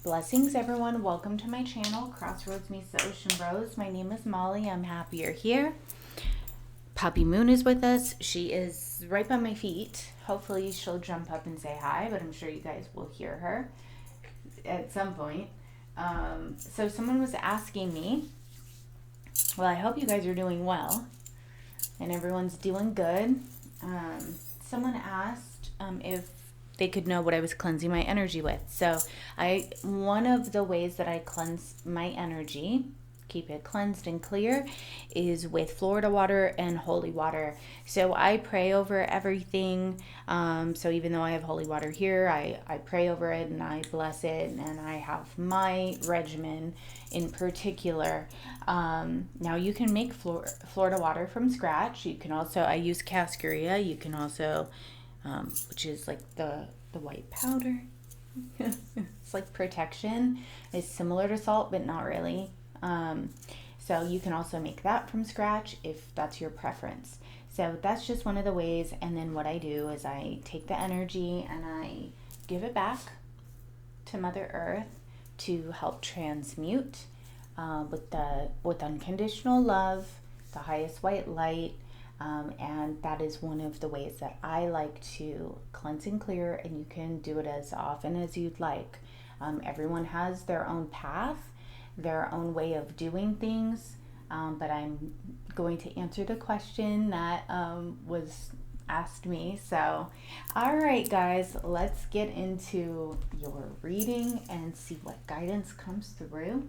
Blessings, everyone. Welcome to my channel, Crossroads Meets the Ocean Rose. My name is Molly. I'm happy you're here. Puppy Moon is with us. She is right by my feet. Hopefully she'll jump up and say hi, but I'm sure you guys will hear her at some point. So someone was asking me, well, I hope you guys are doing well and everyone's doing good. Someone asked if they could know what I was cleansing my energy with. So one of the ways that I cleanse my energy, keep it cleansed and clear, is with Florida water and holy water. So I pray over everything. So even though I have holy water here, I pray over it and I bless it, and I have my regimen in particular. Now you can make Florida water from scratch. You can also, I use cascarilla. You can also, which is like the white powder. It's like protection. It's similar to salt, but not really. So you can also make that from scratch if that's your preference. So that's just one of the ways. And then what I do is I take the energy and I give it back to Mother Earth to help transmute with unconditional love, the highest white light. And that is one of the ways that I like to cleanse and clear, and you can do it as often as you'd like. Everyone has their own path, their own way of doing things, but I'm going to answer the question that was asked me. So, all right, guys, let's get into your reading and see what guidance comes through.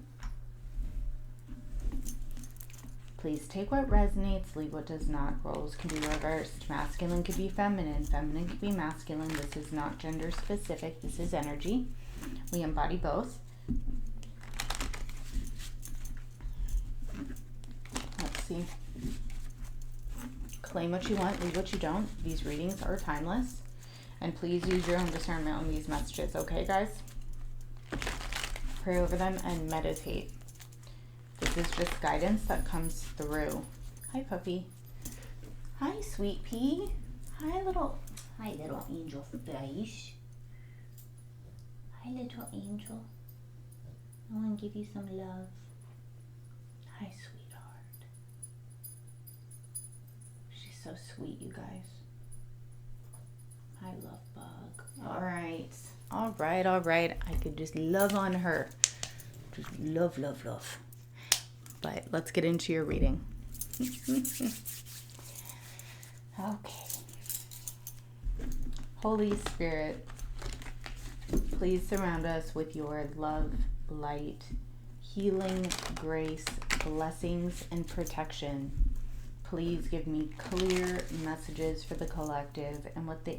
Please take what resonates, leave what does not. Roles can be reversed. Masculine could be feminine. Feminine could be masculine. This is not gender specific. This is energy. We embody both. Let's see. Claim what you want, leave what you don't. These readings are timeless. And please use your own discernment on these messages, okay, guys? Pray over them and meditate. This is just guidance that comes through. Hi, puppy. Hi, sweet pea. Hi, little angel fish. Hi, little angel. I want to give you some love. Hi, sweetheart. She's so sweet, you guys. Hi, love bug. All right. All right, all right. I could just love on her. Just love, love, love. But let's get into your reading. Okay. Holy Spirit, please surround us with your love, light, healing, grace, blessings, and protection. Please give me clear messages for the collective and what the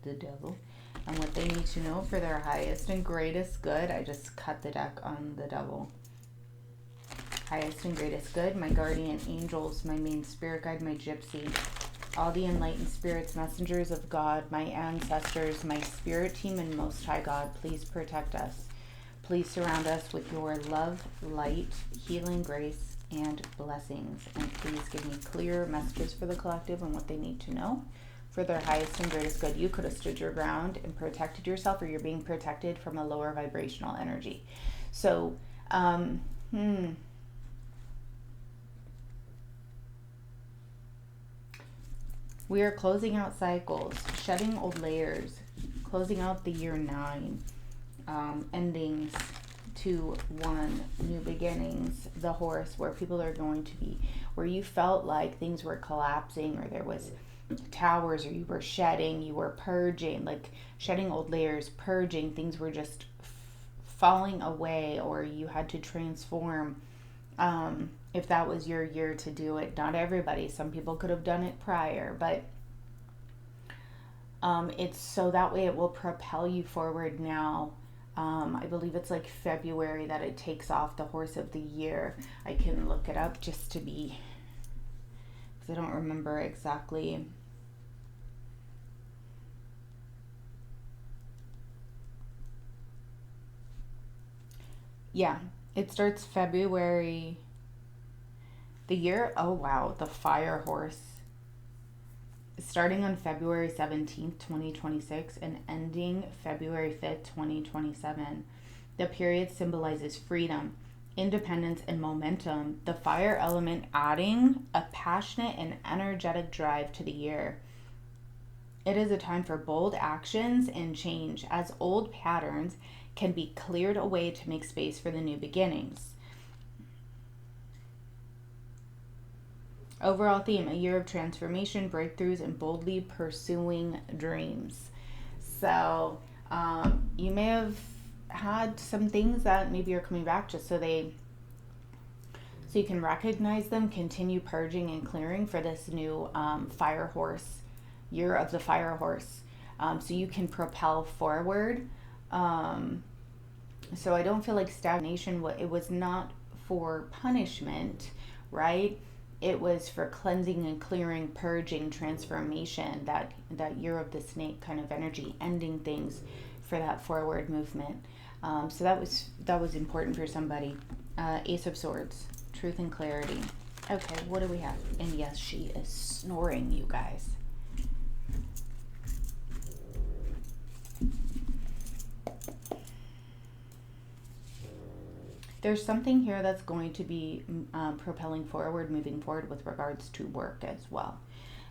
devil, and what they need to know for their highest and greatest good. I just cut the deck on the devil. Highest and greatest good, my guardian angels, my main spirit guide, my gypsy, all the enlightened spirits, messengers of God, my ancestors, my spirit team, and Most High God, please protect us. Please surround us with your love, light, healing, grace, and blessings. And please give me clear messages for the collective and what they need to know for their highest and greatest good. You could have stood your ground and protected yourself, or you're being protected from a lower vibrational energy. So, we are closing out cycles, shedding old layers, closing out the year 9, endings to 1, new beginnings, the horse, where people are going to be, where you felt like things were collapsing, or there was towers, or you were shedding, you were purging, like shedding old layers, purging, things were just falling away, or you had to transform. If that was your year to do it. Not everybody. Some people could have done it prior, but it's so that way it will propel you forward now. I believe it's like February that it takes off the horse of the year. I can look it up just to be, because I don't remember exactly. Yeah, it starts February. The year, oh wow, the fire horse. Starting on February 17th, 2026 and ending February 5th, 2027. The period symbolizes freedom, independence, and momentum. The fire element adding a passionate and energetic drive to the year. It is a time for bold actions and change, as old patterns can be cleared away to make space for the new beginnings. Overall theme, a year of transformation, breakthroughs, and boldly pursuing dreams. So you may have had some things that maybe are coming back just so you can recognize them, continue purging and clearing for this new fire horse, year of the fire horse. So you can propel forward. So I don't feel like stagnation, it was not for punishment, right? It was for cleansing and clearing, purging, transformation, that year of the snake kind of energy, ending things for that forward movement. So that was important for somebody. Ace of Swords, truth and clarity. Okay, what do we have? And yes, she is snoring, you guys. There's something here that's going to be propelling forward, moving forward with regards to work as well.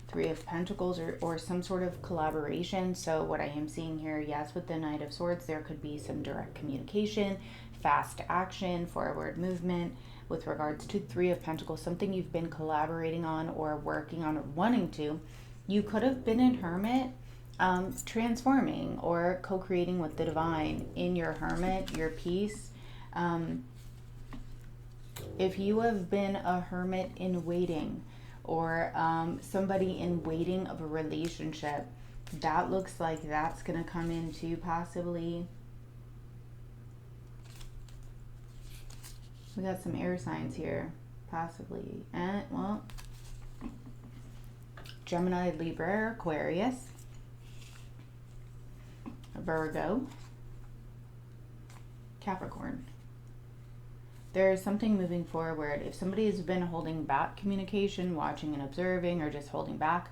Three of Pentacles or some sort of collaboration. So what I am seeing here, yes, with the Knight of Swords, there could be some direct communication, fast action, forward movement with regards to Three of Pentacles, something you've been collaborating on or working on or wanting to. You could have been in Hermit, transforming or co-creating with the divine in your Hermit, your peace. If you have been a hermit in waiting or somebody in waiting of a relationship, that looks like that's going to come into possibly. We got some air signs here, possibly. And, well, Gemini, Libra, Aquarius, Virgo, Capricorn. There is something moving forward. If somebody has been holding back communication, watching and observing, or just holding back,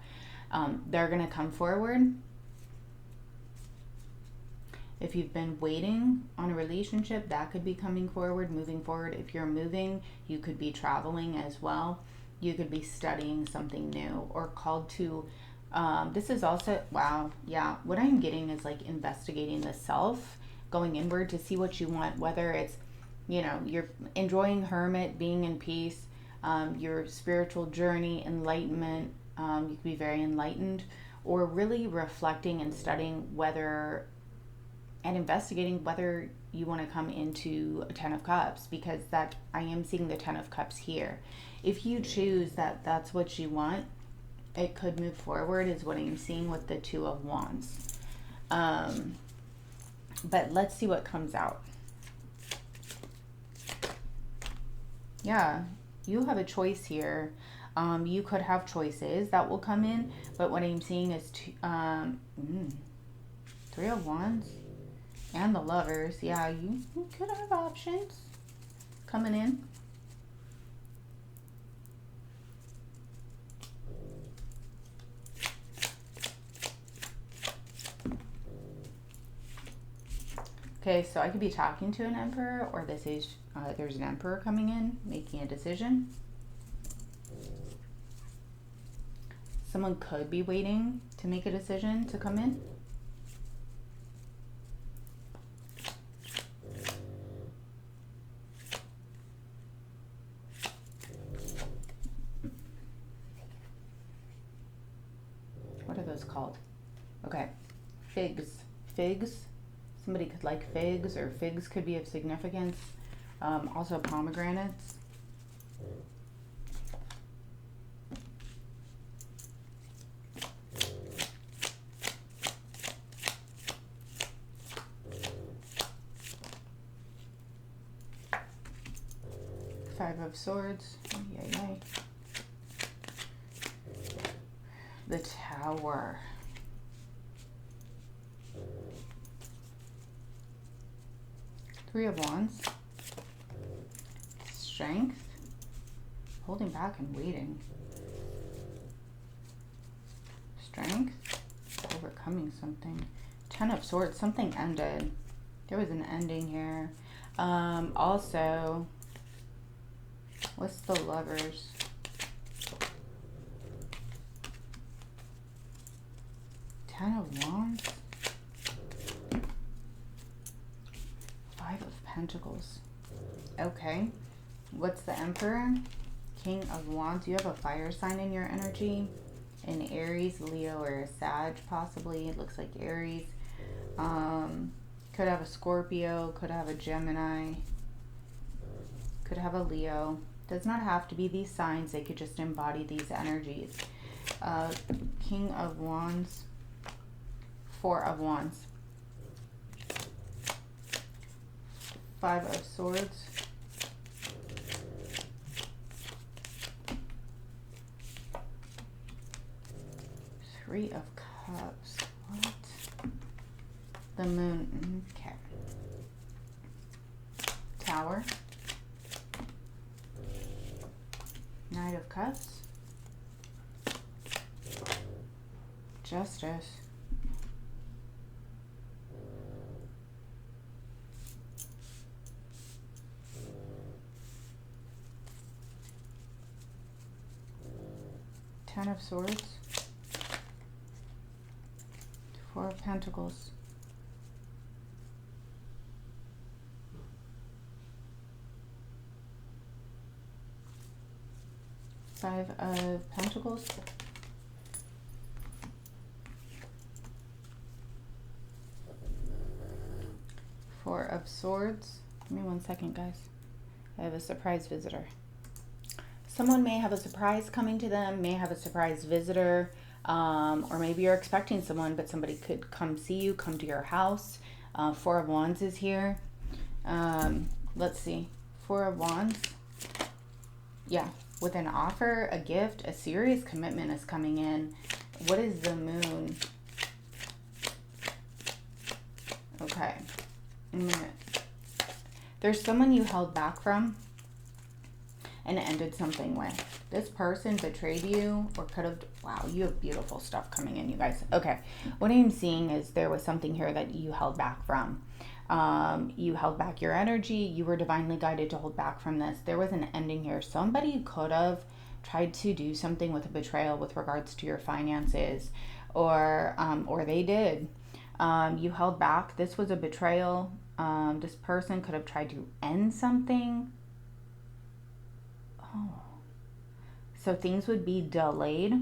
they're going to come forward. If you've been waiting on a relationship, that could be coming forward, moving forward. If you're moving, you could be traveling as well. You could be studying something new or called to. This is also, wow, yeah. What I'm getting is like investigating the self, going inward to see what you want, whether it's, you know, you're enjoying hermit, being in peace, your spiritual journey, enlightenment. You could be very enlightened, or really reflecting and studying whether, and investigating whether you want to come into a Ten of Cups, because that I am seeing the Ten of Cups here. If you choose that that's what you want, it could move forward, is what I'm seeing with the Two of Wands. But let's see what comes out. Yeah, you have a choice here. You could have choices that will come in, but what I'm seeing is Three of Wands and the Lovers. Yeah, you could have options coming in. Okay, so I could be talking to an emperor, or this is there's an emperor coming in, making a decision. Someone could be waiting to make a decision to come in. What are those called? Okay, figs. Figs. Somebody could like figs, or figs could be of significance. Also pomegranates. Five of Swords. Yay, yay. The Tower. Three of Wands. Strength. Holding back and waiting. Strength. Overcoming something. Ten of Swords. Something ended. There was an ending here. Also, what's the Lovers? Ten of Wands. Five of Pentacles. Okay. What's the Emperor? King of Wands. You have a fire sign in your energy. An Aries, Leo, or a Sag possibly. It looks like Aries. Could have a Scorpio. Could have a Gemini. Could have a Leo. Does not have to be these signs. They could just embody these energies. King of Wands. Four of Wands. Five of Swords. Three of Cups. What? The Moon. Okay. Tower. Knight of Cups. Justice. Ten of Swords. Four of Pentacles. Five of Pentacles. Four of Swords. Give me 1 second, guys. I have a surprise visitor. Someone may have a surprise coming to them, may have a surprise visitor, or maybe you're expecting someone, but somebody could come see you, come to your house. Four of Wands is here. Let's see. Four of Wands. Yeah. With an offer, a gift, a serious commitment is coming in. What is the Moon? Okay. There's someone you held back from and ended something with. This person betrayed you or could have... Wow, you have beautiful stuff coming in, you guys. Okay. What I'm seeing is there was something here that you held back from. You held back your energy. You were divinely guided to hold back from this. There was an ending here. Somebody could have tried to do something with a betrayal with regards to your finances, or they did. You held back. This was a betrayal. This person could have tried to end something. Oh. So things would be delayed.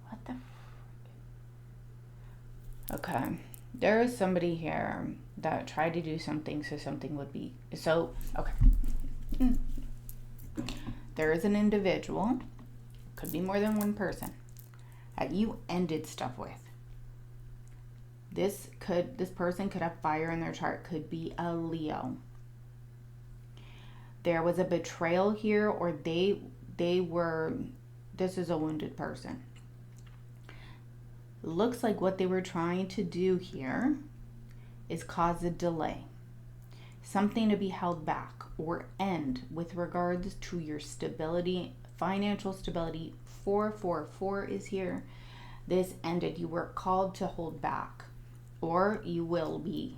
What the... Okay. There is somebody here that tried to do something so something would be... So, okay. There is an individual, could be more than one person, that you ended stuff with. This person could have fire in their chart, could be a Leo. There was a betrayal here, or they were... This is a wounded person. Looks like what they were trying to do here is cause a delay. Something to be held back or end with regards to your stability, financial stability. 444 is here. This ended. You were called to hold back, or you will be,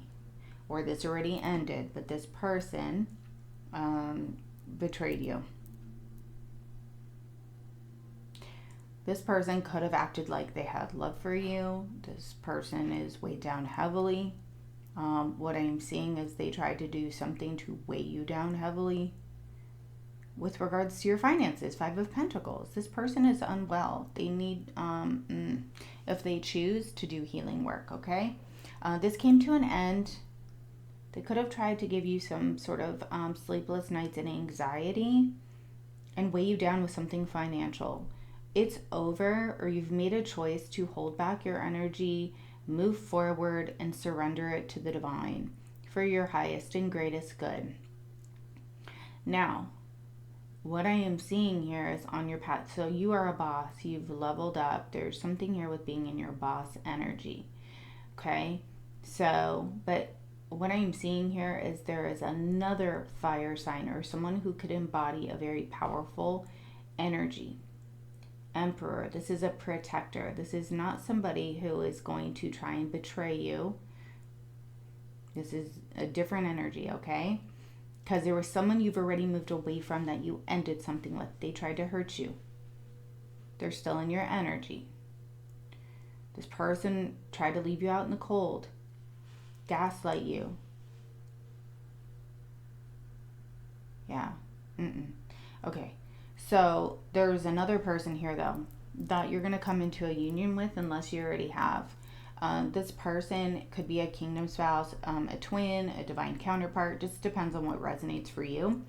or this already ended, but this person betrayed you. This person could have acted like they had love for you. This person is weighed down heavily. What I'm seeing is they tried to do something to weigh you down heavily with regards to your finances. Five of Pentacles. This person is unwell. They need, if they choose to do healing work, okay? This came to an end. They could have tried to give you some sort of sleepless nights and anxiety and weigh you down with something financial. It's over, or you've made a choice to hold back your energy, move forward, and surrender it to the divine for your highest and greatest good. Now, what I am seeing here is on your path. So you are a boss. You've leveled up. There's something here with being in your boss energy. Okay? So, but what I'm seeing here is there is another fire sign or someone who could embody a very powerful energy. Emperor. This is a protector. This is not somebody who is going to try and betray you. This is a different energy, okay? Because there was someone you've already moved away from that you ended something with. They tried to hurt you. They're still in your energy. This person tried to leave you out in the cold, gaslight you. Yeah. Okay. So there's another person here, though, that you're going to come into a union with unless you already have. This person could be a kingdom spouse, a twin, a divine counterpart. Just depends on what resonates for you.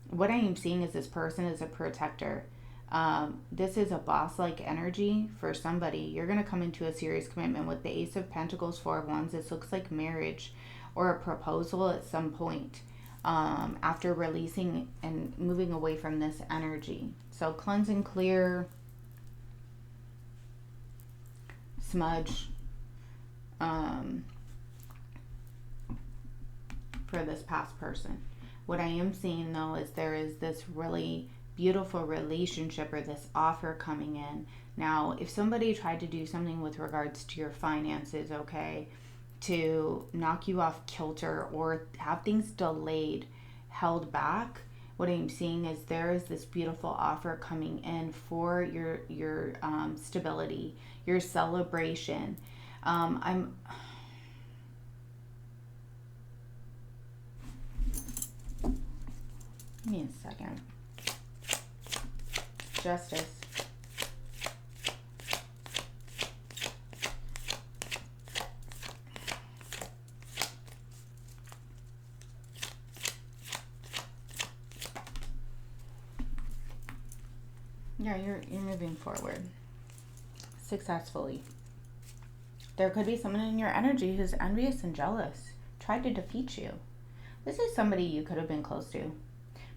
What I am seeing is this person is a protector. This is a boss-like energy for somebody. You're going to come into a serious commitment with the Ace of Pentacles, Four of Wands. This looks like marriage or a proposal at some point after releasing and moving away from this energy. So cleanse and clear, smudge for this past person. What I am seeing, though, is there is this really beautiful relationship or this offer coming in. Now, if somebody tried to do something with regards to your finances, okay, to knock you off kilter or have things delayed, held back, what I'm seeing is there is this beautiful offer coming in for your stability, your celebration. Give me a second. Justice. Yeah, you're moving forward successfully. There could be someone in your energy who's envious and jealous, tried to defeat you. This is somebody you could have been close to,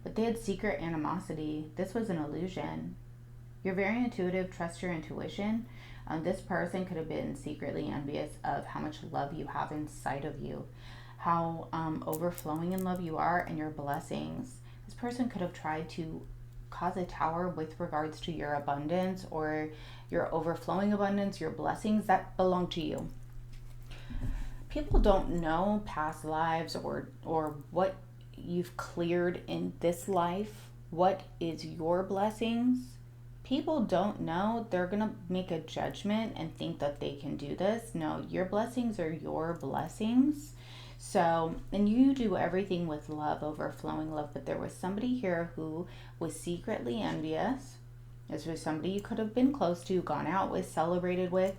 but they had secret animosity. This was an illusion. You're very intuitive, trust your intuition. This person could have been secretly envious of how much love you have inside of you, how overflowing in love you are and your blessings. This person could have tried to cause a tower with regards to your abundance or your overflowing abundance, your blessings that belong to you. People don't know past lives or what you've cleared in this life. What is your blessings? People don't know. They're going to make a judgment and think that they can do this. No, your blessings are your blessings. So, and you do everything with love, overflowing love, but there was somebody here who was secretly envious. This was somebody you could have been close to, gone out with, celebrated with.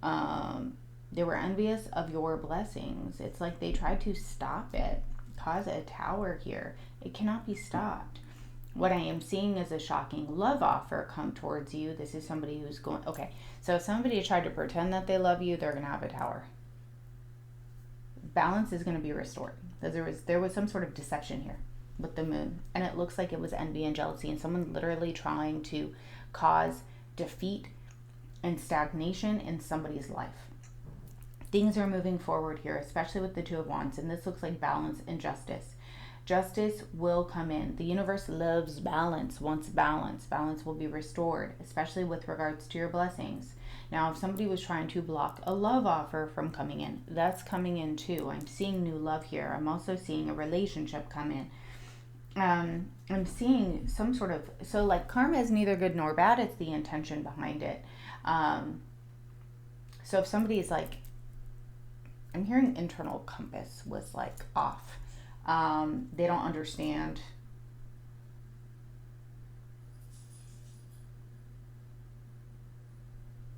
They were envious of your blessings. It's like they tried to stop it, cause a tower here. It cannot be stopped. What I am seeing is a shocking love offer come towards you. This is somebody who's going, okay, so if somebody tried to pretend that they love you, they're going to have a tower. Balance is going to be restored. There was some sort of deception here with the moon, and it looks like it was envy and jealousy and someone literally trying to cause defeat and stagnation in somebody's life. Things are moving forward here, especially with the Two of Wands, and this looks like balance and justice. Justice will come in. The universe loves balance, wants balance. Balance will be restored, especially with regards to your blessings. Now, if somebody was trying to block a love offer from coming in, that's coming in too. I'm seeing new love here. I'm also seeing a relationship come in. I'm seeing some sort of, so like karma is neither good nor bad. It's the intention behind it. So if somebody is like, I'm hearing internal compass was like off. They don't understand.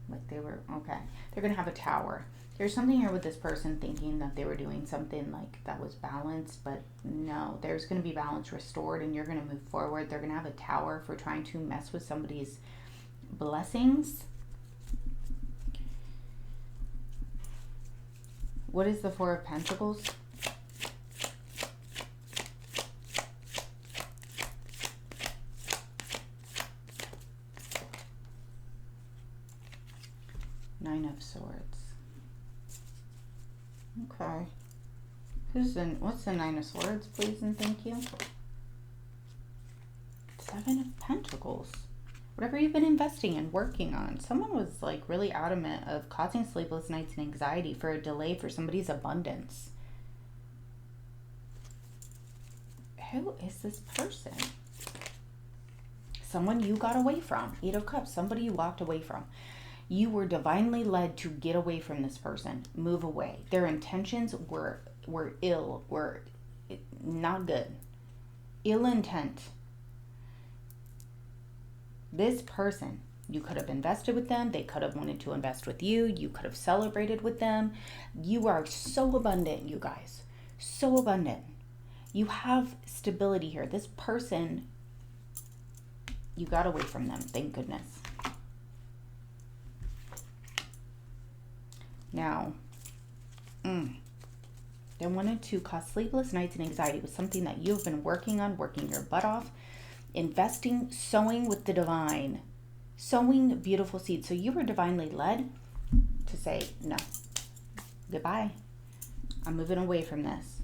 Like they were, okay. They're going to have a tower. There's something here with this person thinking that they were doing something like that was balanced, but no, there's going to be balance restored and you're going to move forward. They're going to have a tower for trying to mess with somebody's blessings. What is the Four of Pentacles? Nine of Swords. Okay. What's the Nine of Swords, please and thank you? Seven of Pentacles. Whatever you've been investing in, working on. Someone was like really adamant of causing sleepless nights and anxiety for a delay for somebody's abundance. Who is this person? Someone you got away from. 8 of Cups. Somebody you walked away from. You were divinely led to get away from this person. Move away. Their intentions were ill. Were not good. Ill intent. This person, you could have invested with them. They could have wanted to invest with you. You could have celebrated with them. You are so abundant, you guys. So abundant. You have stability here. This person, you got away from them. Thank goodness. Now, they wanted to cause sleepless nights and anxiety with something that you've been working on, working your butt off. Investing, sowing with the divine, sowing beautiful seeds. So you were divinely led to say, no, goodbye. I'm moving away from this.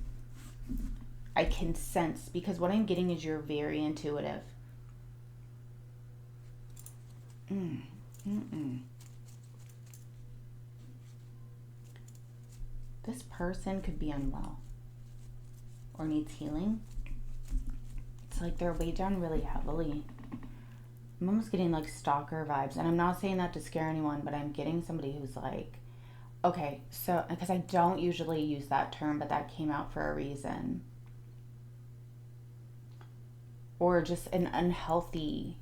I can sense, because what I'm getting is you're very intuitive. This person could be unwell or needs healing. It's like they're weighed down really heavily. I'm almost getting like stalker vibes. And I'm not saying that to scare anyone, but I'm getting somebody who's like, okay, so, because I don't usually use that term, but that came out for a reason. Or just an unhealthy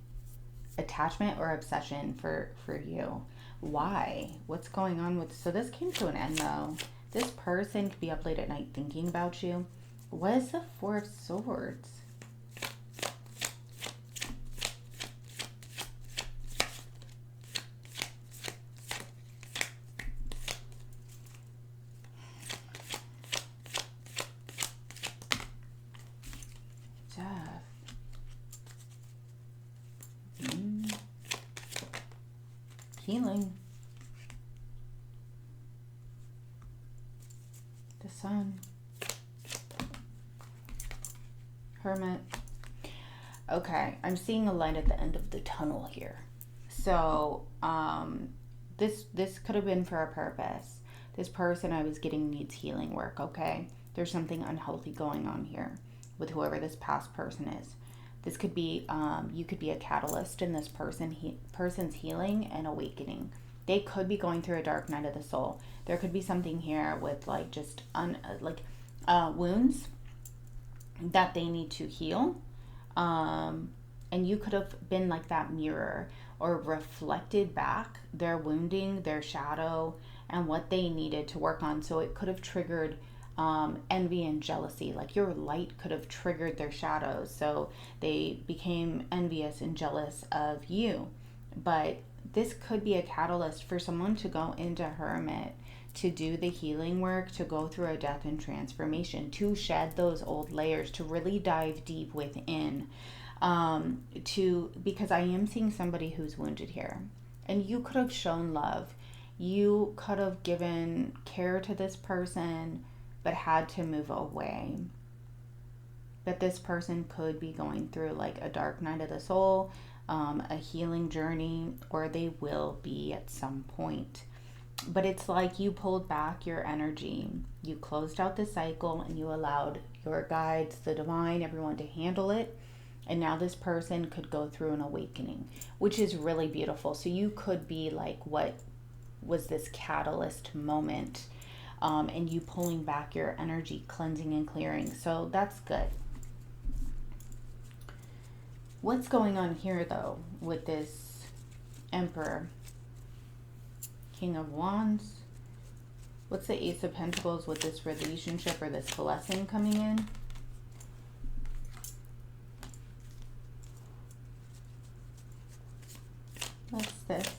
attachment or obsession for you. Why? What's going on with, so this came to an end though. This person could be up late at night thinking about you. What is the 4 of Swords? Healing. The Sun. Hermit. Okay, I'm seeing a light at the end of the tunnel here. So, this could have been for a purpose. This person I was getting needs healing work, okay? There's something unhealthy going on here with whoever this past person is. This could be, you could be a catalyst in this person's healing and awakening. They could be going through a dark night of the soul. There could be something here with like just wounds that they need to heal. And you could have been like that mirror or reflected back their wounding, their shadow, and what they needed to work on. So it could have triggered envy and jealousy. Like your light could have triggered their shadows, so they became envious and jealous of you. But this could be a catalyst for someone to go into Hermit, to do the healing work, to go through a death and transformation, to shed those old layers, to really dive deep within, because I am seeing somebody who's wounded here, and you could have shown love. You could have given care to this person, but had to move away. But this person could be going through like a dark night of the soul, a healing journey, or they will be at some point. But it's like you pulled back your energy. You closed out the cycle and you allowed your guides, the divine, everyone to handle it. And now this person could go through an awakening, which is really beautiful. So you could be like, what was this catalyst moment? And you pulling back your energy, cleansing and clearing. So that's good. What's going on here though with this Emperor? King of Wands. What's the Ace of Pentacles with this relationship or this blessing coming in? What's this?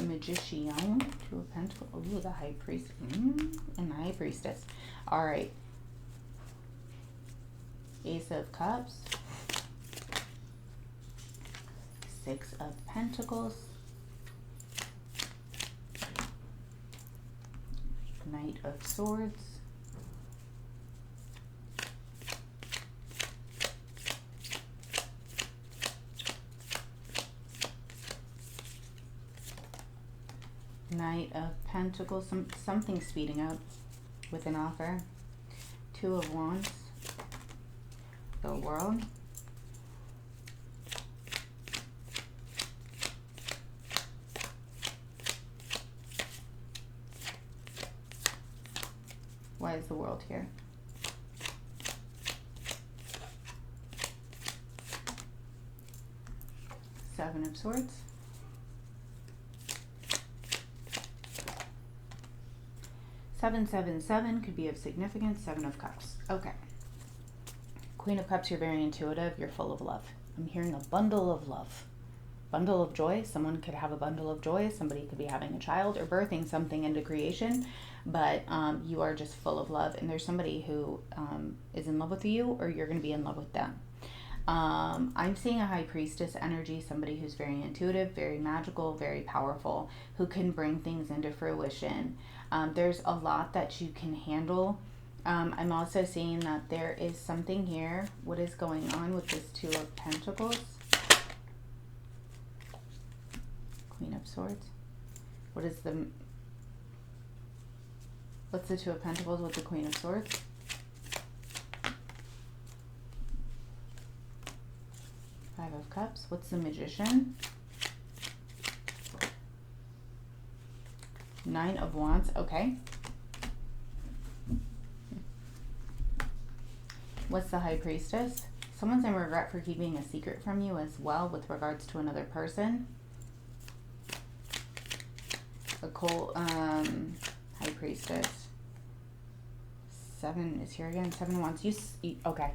Magician, 2 of Pentacles. Ooh, the High Priest, and the High Priestess. All right. Ace of Cups, 6 of Pentacles, Knight of Swords. Knight of Pentacles, something speeding up with an offer. Two of Wands, the World. Why is the World here? Seven of Swords. Seven, seven, seven could be of significance. Seven of Cups. Okay. Queen of Cups, you're very intuitive. You're full of love. I'm hearing a bundle of love. Bundle of joy. Someone could have a bundle of joy. Somebody could be having a child or birthing something into creation. But you are just full of love. And there's somebody who is in love with you, or you're going to be in love with them. I'm seeing a High Priestess energy. Somebody who's very intuitive, very magical, very powerful, who can bring things into fruition. There's a lot that you can handle. I'm also seeing that there is something here. What is going on with this Two of Pentacles? Queen of Swords. What's the Two of Pentacles with the Queen of Swords? Five of Cups. What's the Magician? Nine of Wands. Okay. What's the High Priestess? Someone's in regret for keeping a secret from you as well with regards to another person. High Priestess. Seven is here again. Seven of Wands. Okay.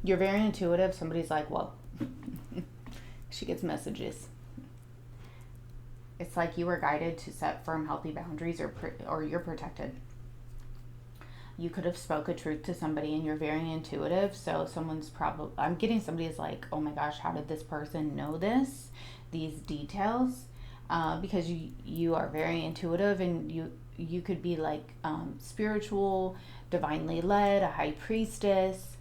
You're very intuitive. Somebody's like, well, she gets messages. It's like you were guided to set firm, healthy boundaries, or you're protected. You could have spoke a truth to somebody, and you're very intuitive. So someone's probably, I'm getting somebody's like, oh my gosh, how did this person know these details? Because you are very intuitive, and you could be like spiritual, divinely led, a high priestess,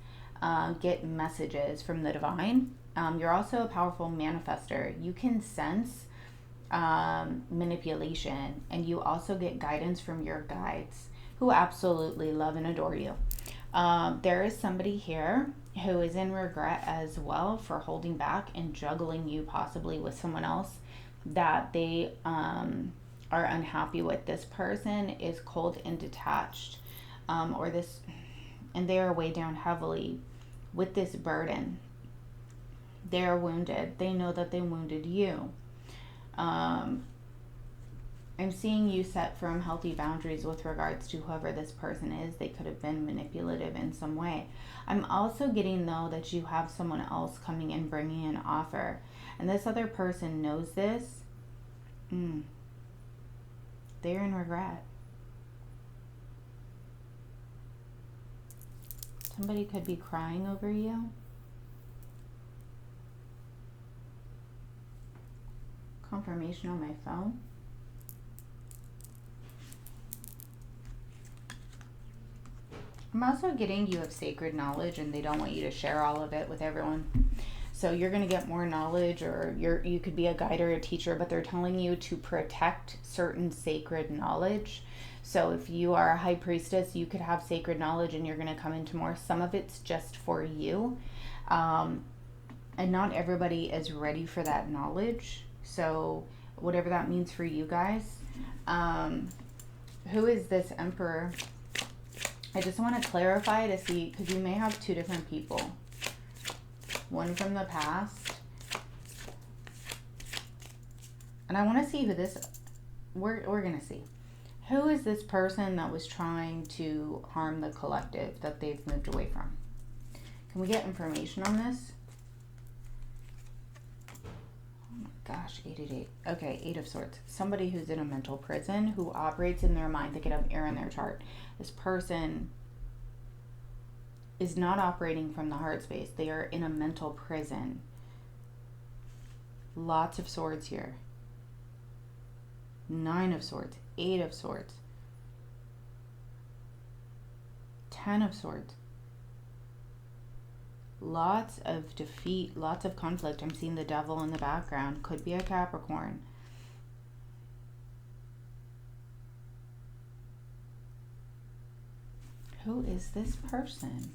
get messages from the divine. You're also a powerful manifester. You can sense manipulation, and you also get guidance from your guides, who absolutely love and adore you. There is somebody here who is in regret as well for holding back and juggling you possibly with someone else that they are unhappy with. This person is cold and detached, and they are weighed down heavily with this burden. They are wounded. They know that they wounded you. I'm seeing you set firm, healthy boundaries with regards to whoever this person is. They could have been manipulative in some way. I'm also getting, though, that you have someone else coming in, bringing an offer. And this other person knows this. They're in regret. Somebody could be crying over you. Confirmation on my phone. I'm also getting you have sacred knowledge, and they don't want you to share all of it with everyone. So you're going to get more knowledge, or you could be a guide or a teacher, but they're telling you to protect certain sacred knowledge. So if you are a high priestess, you could have sacred knowledge, and you're going to come into more. Some of it's just for you. And not everybody is ready for that knowledge. So whatever that means for you guys. Who is this Emperor? I just want to clarify to see, because you may have two different people. One from the past. And I want to see who this, we're going to see. Who is this person that was trying to harm the collective that they've moved away from? Can we get information on this? Oh my gosh, 888. Okay, 8 of Swords. Somebody who's in a mental prison, who operates in their mind. They could have air in their chart. This person is not operating from the heart space. They are in a mental prison. Lots of swords here. 9 of Swords, 8 of Swords. Ten of Swords. Lots of defeat, lots of conflict. I'm seeing the Devil in the background. Could be a Capricorn. Who is this person?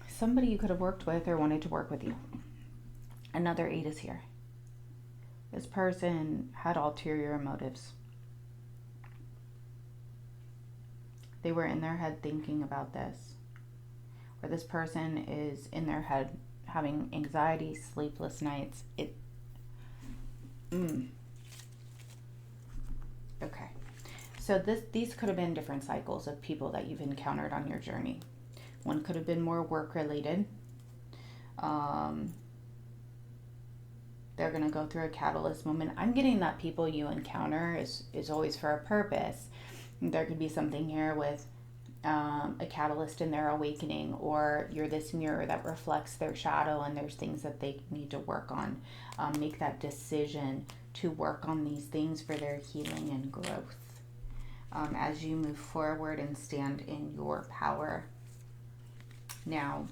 Somebody you could have worked with or wanted to work with you. Another 8 is here. This person had ulterior motives. They were in their head thinking about this. Or this person is in their head having anxiety, sleepless nights. Okay. So these could have been different cycles of people that you've encountered on your journey. One could have been more work related. They're going to go through a catalyst moment. I'm getting that people you encounter is always for a purpose. There could be something here with a catalyst in their awakening, or you're this mirror that reflects their shadow and there's things that they need to work on. Make that decision to work on these things for their healing and growth as you move forward and stand in your power. Now,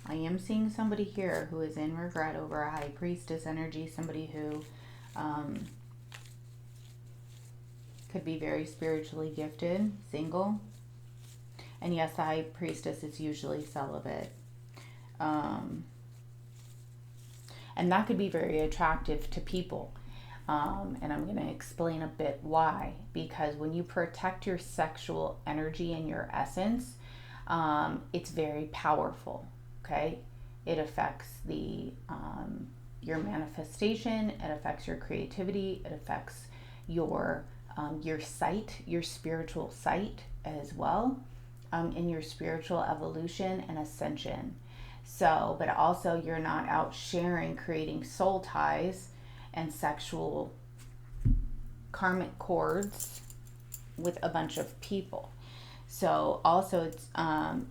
I am seeing somebody here who is in regret over a High Priestess energy, somebody who could be very spiritually gifted, single. And yes, the High Priestess is usually celibate. And that could be very attractive to people. And I'm going to explain a bit why. Because when you protect your sexual energy and your essence, it's very powerful. Okay, it affects your manifestation. It affects your creativity. It affects your sight, your spiritual sight as well, in your spiritual evolution and ascension. So, but also you're not out sharing, creating soul ties and sexual karmic cords with a bunch of people. So also it's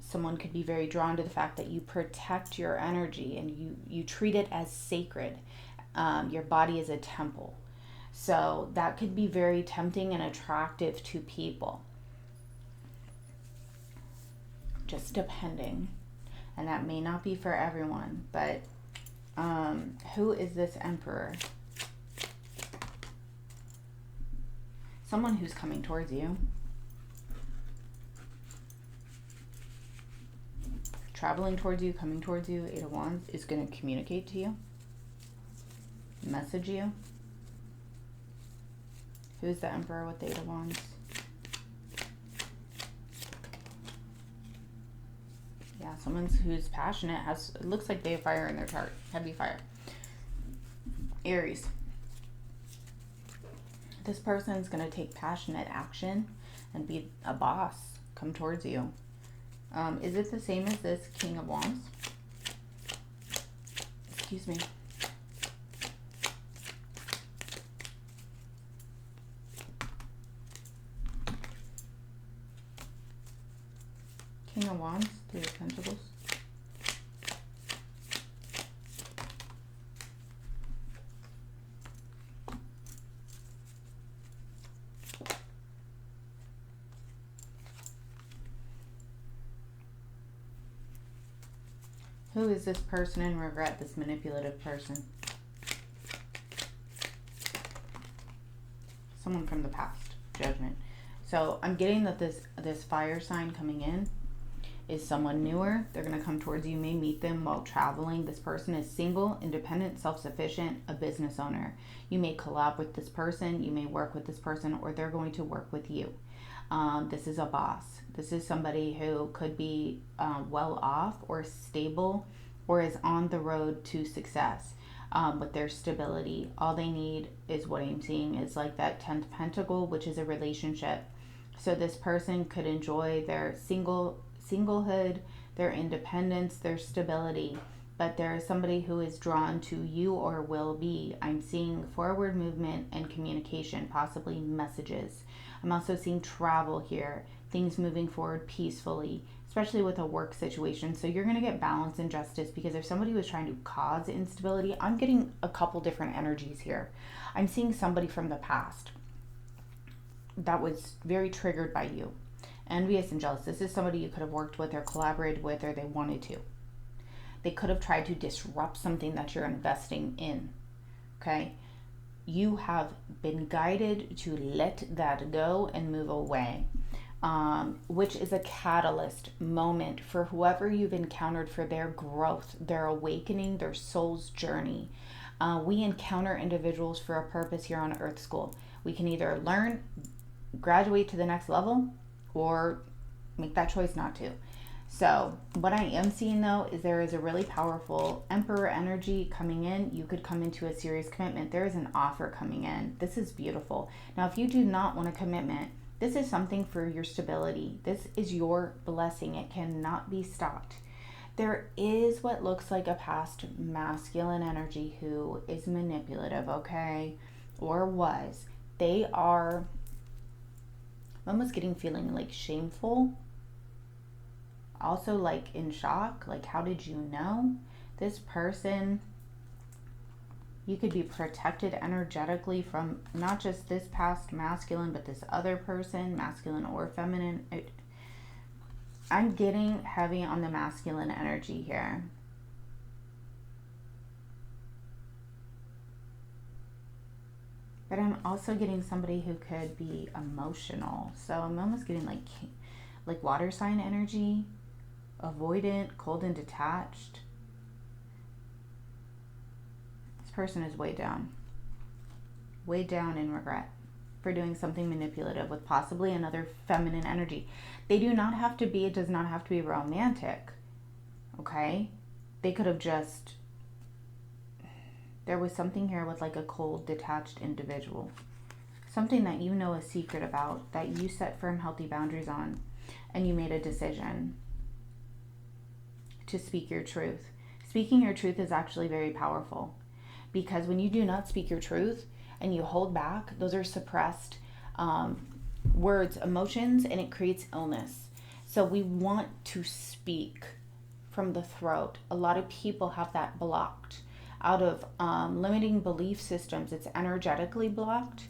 someone could be very drawn to the fact that you protect your energy and you treat it as sacred. Your body is a temple. So that could be very tempting and attractive to people. Just depending. And that may not be for everyone, but who is this Emperor? Someone who's coming towards you. Traveling towards you, coming towards you. 8 of Wands is going to communicate to you. Message you. Who's the Emperor with the 8 of Wands? Yeah, someone who's passionate it looks like they have fire in their chart. Heavy fire. Aries. This person's going to take passionate action and be a boss. Come towards you. Is it the same as this King of Wands? Excuse me. King of Wands, 3 of Pentacles. Who is this person in regret, this manipulative person? Someone from the past. Judgment. So I'm getting that this fire sign coming in is someone newer. They're going to come towards you. You may meet them while traveling. This person is single, independent, self-sufficient, a business owner. You may collab with this person. You may work with this person, or they're going to work with you. This is a boss. This is somebody who could be well off or stable or is on the road to success with their stability. All they need is what I'm seeing is like that 10th pentacle, which is a relationship. So this person could enjoy their singlehood, their independence, their stability. But there is somebody who is drawn to you or will be. I'm seeing forward movement and communication, possibly messages. I'm also seeing travel here. things moving forward peacefully, especially with a work situation. So you're going to get balance and justice, because if somebody was trying to cause instability, I'm getting a couple different energies here. I'm seeing somebody from the past that was very triggered by you, envious and jealous. This is somebody you could have worked with or collaborated with, or they wanted to. They could have tried to disrupt something that you're investing in. Okay? You have been guided to let that go and move away, which is a catalyst moment for whoever you've encountered, for their growth, their awakening, their soul's journey. We encounter individuals for a purpose here on Earth School. We can either learn, graduate to the next level, or make that choice not to. So what I am seeing though is there is a really powerful Emperor energy coming in. You could come into a serious commitment. There is an offer coming in. This is beautiful. Now, if you do not want a commitment, this is something for your stability. This is your blessing. It cannot be stopped. There is what looks like a past masculine energy who is manipulative, okay? Or was. They are, I'm almost getting feeling like shameful. Also like in shock, like how did you know? This person, you could be protected energetically from not just this past masculine, but this other person, masculine or feminine. I'm getting heavy on the masculine energy here. But I'm also getting somebody who could be emotional. So I'm almost getting like water sign energy. Avoidant, cold and detached. This person is way down in regret for doing something manipulative with possibly another feminine energy. They do not have to be, it does not have to be romantic, okay? They could have just, there was something here with like a cold, detached individual. Something that you know a secret about, that you set firm, healthy boundaries on, and you made a decision to speak your truth. Speaking your truth is actually very powerful, because when you do not speak your truth and you hold back, those are suppressed words, emotions, and it creates illness. So we want to speak from the throat. A lot of people have that blocked out of limiting belief systems. It's energetically blocked,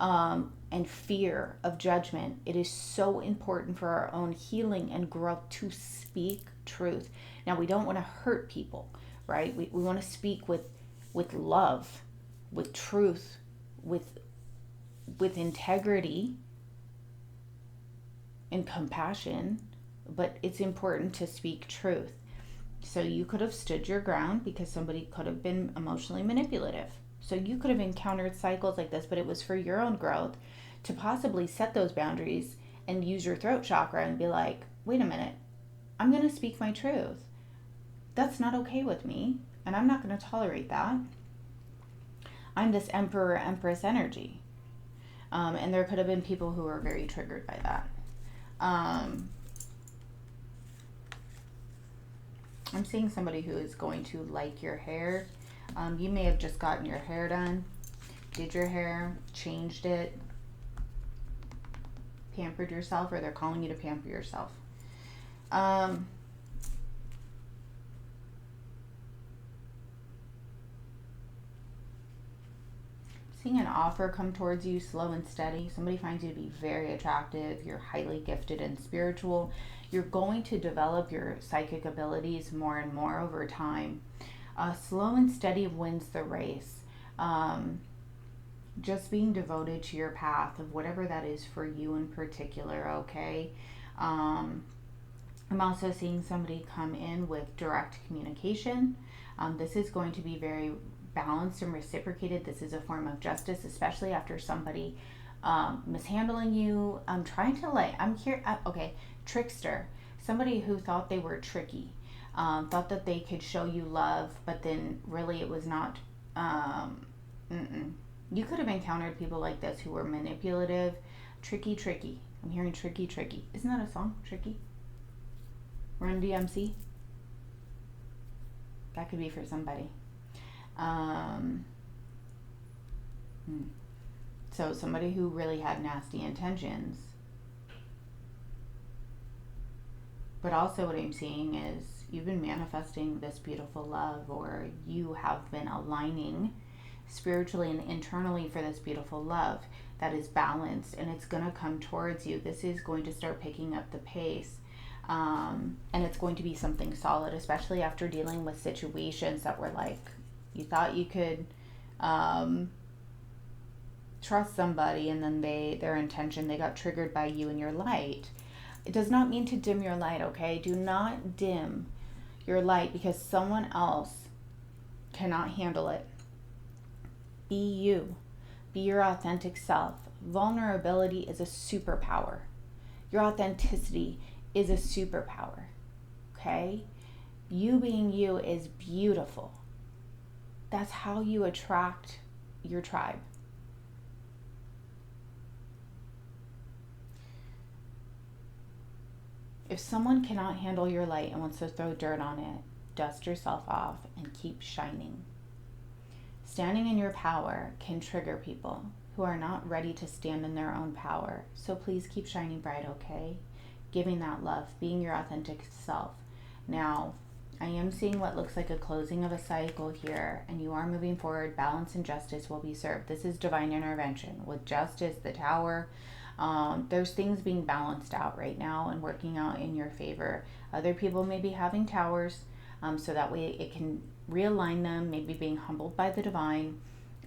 and fear of judgment. It is so important for our own healing and growth to speak truth. Now, we don't want to hurt people, right? We want to speak with love, with truth, with integrity and compassion, but it's important to speak truth. So you could have stood your ground because somebody could have been emotionally manipulative. So you could have encountered cycles like this, but it was for your own growth to possibly set those boundaries and use your throat chakra and be like, wait a minute, I'm going to speak my truth. That's not okay with me, and I'm not going to tolerate that. I'm this Emperor, Empress energy. And there could have been people who were very triggered by that. I'm seeing somebody who is going to like your hair. You may have just gotten your hair done, did your hair, changed it, pampered yourself, or they're calling you to pamper yourself. Seeing an offer come towards you, slow and steady. Somebody finds you to be very attractive. You're highly gifted and spiritual. You're going to develop your psychic abilities more and more over time. Slow and steady wins the race. Just being devoted to your path of whatever that is for you in particular, okay? I'm also seeing somebody come in with direct communication. This is going to be very balanced and reciprocated. This is a form of justice, especially after somebody mishandling you. Trickster. Somebody who thought they were tricky, thought that they could show you love, but then really it was not. You could have encountered people like this who were manipulative, tricky. I'm hearing tricky. Isn't that a song, Tricky? Run DMC? That could be for somebody. So somebody who really had nasty intentions. But also what I'm seeing is you've been manifesting this beautiful love, or you have been aligning spiritually and internally for this beautiful love that is balanced, and it's going to come towards you. This is going to start picking up the pace. And it's going to be something solid, especially after dealing with situations that were like, you thought you could trust somebody, and then their intention, they got triggered by you and your light. It does not mean to dim your light, okay? Do not dim your light because someone else cannot handle it. Be you. Be your authentic self. Vulnerability is a superpower. Your authenticity is a superpower, okay? You being you is beautiful. That's how you attract your tribe. If someone cannot handle your light and wants to throw dirt on it, dust yourself off and keep shining. Standing in your power can trigger people who are not ready to stand in their own power. So please keep shining bright, okay? Giving that love, being your authentic self. Now, I am seeing what looks like a closing of a cycle here, and you are moving forward. Balance and justice will be served. This is divine intervention. With justice, the tower, there's things being balanced out right now and working out in your favor. Other people may be having towers, so that way it can realign them, maybe being humbled by the divine.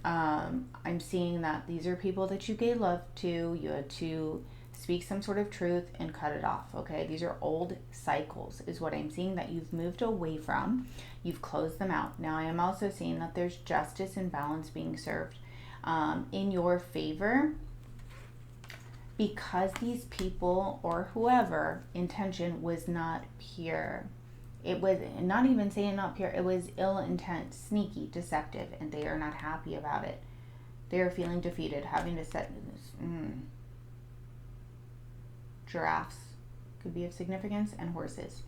I'm seeing that these are people that you gave love to. You had to speak some sort of truth and cut it off, okay? These are old cycles is what I'm seeing that you've moved away from. You've closed them out. Now I am also seeing that there's justice and balance being served in your favor, because these people or whoever intention was not pure. It was not even saying not pure, it was ill intent, sneaky, deceptive, and they are not happy about it. They are feeling defeated, having to set giraffes could be of significance, and horses.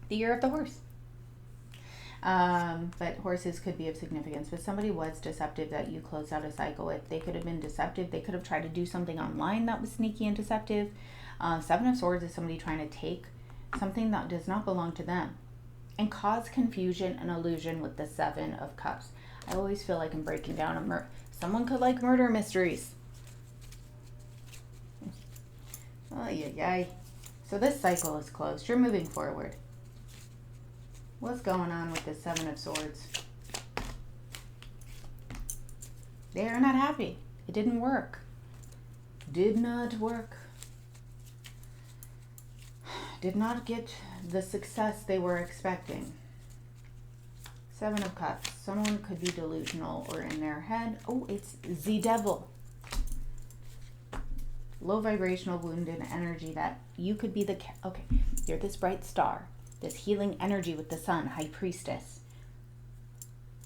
The year of the horse. But horses could be of significance. But somebody was deceptive that you closed out a cycle with. They could have been deceptive. They could have tried to do something online that was sneaky and deceptive. Seven of Swords is somebody trying to take something that does not belong to them and cause confusion and illusion with the Seven of Cups. I always feel like I'm breaking down someone could like murder mysteries. Oh, yeah. So this cycle is closed. You're moving forward. What's going on with the Seven of Swords? They are not happy. It didn't work. Did not work. Did not get the success they were expecting. Seven of Cups. Someone could be delusional or in their head. Oh, it's the devil. Low vibrational wounded energy that you could be the... Okay, you're this bright star. This healing energy with the sun, High Priestess.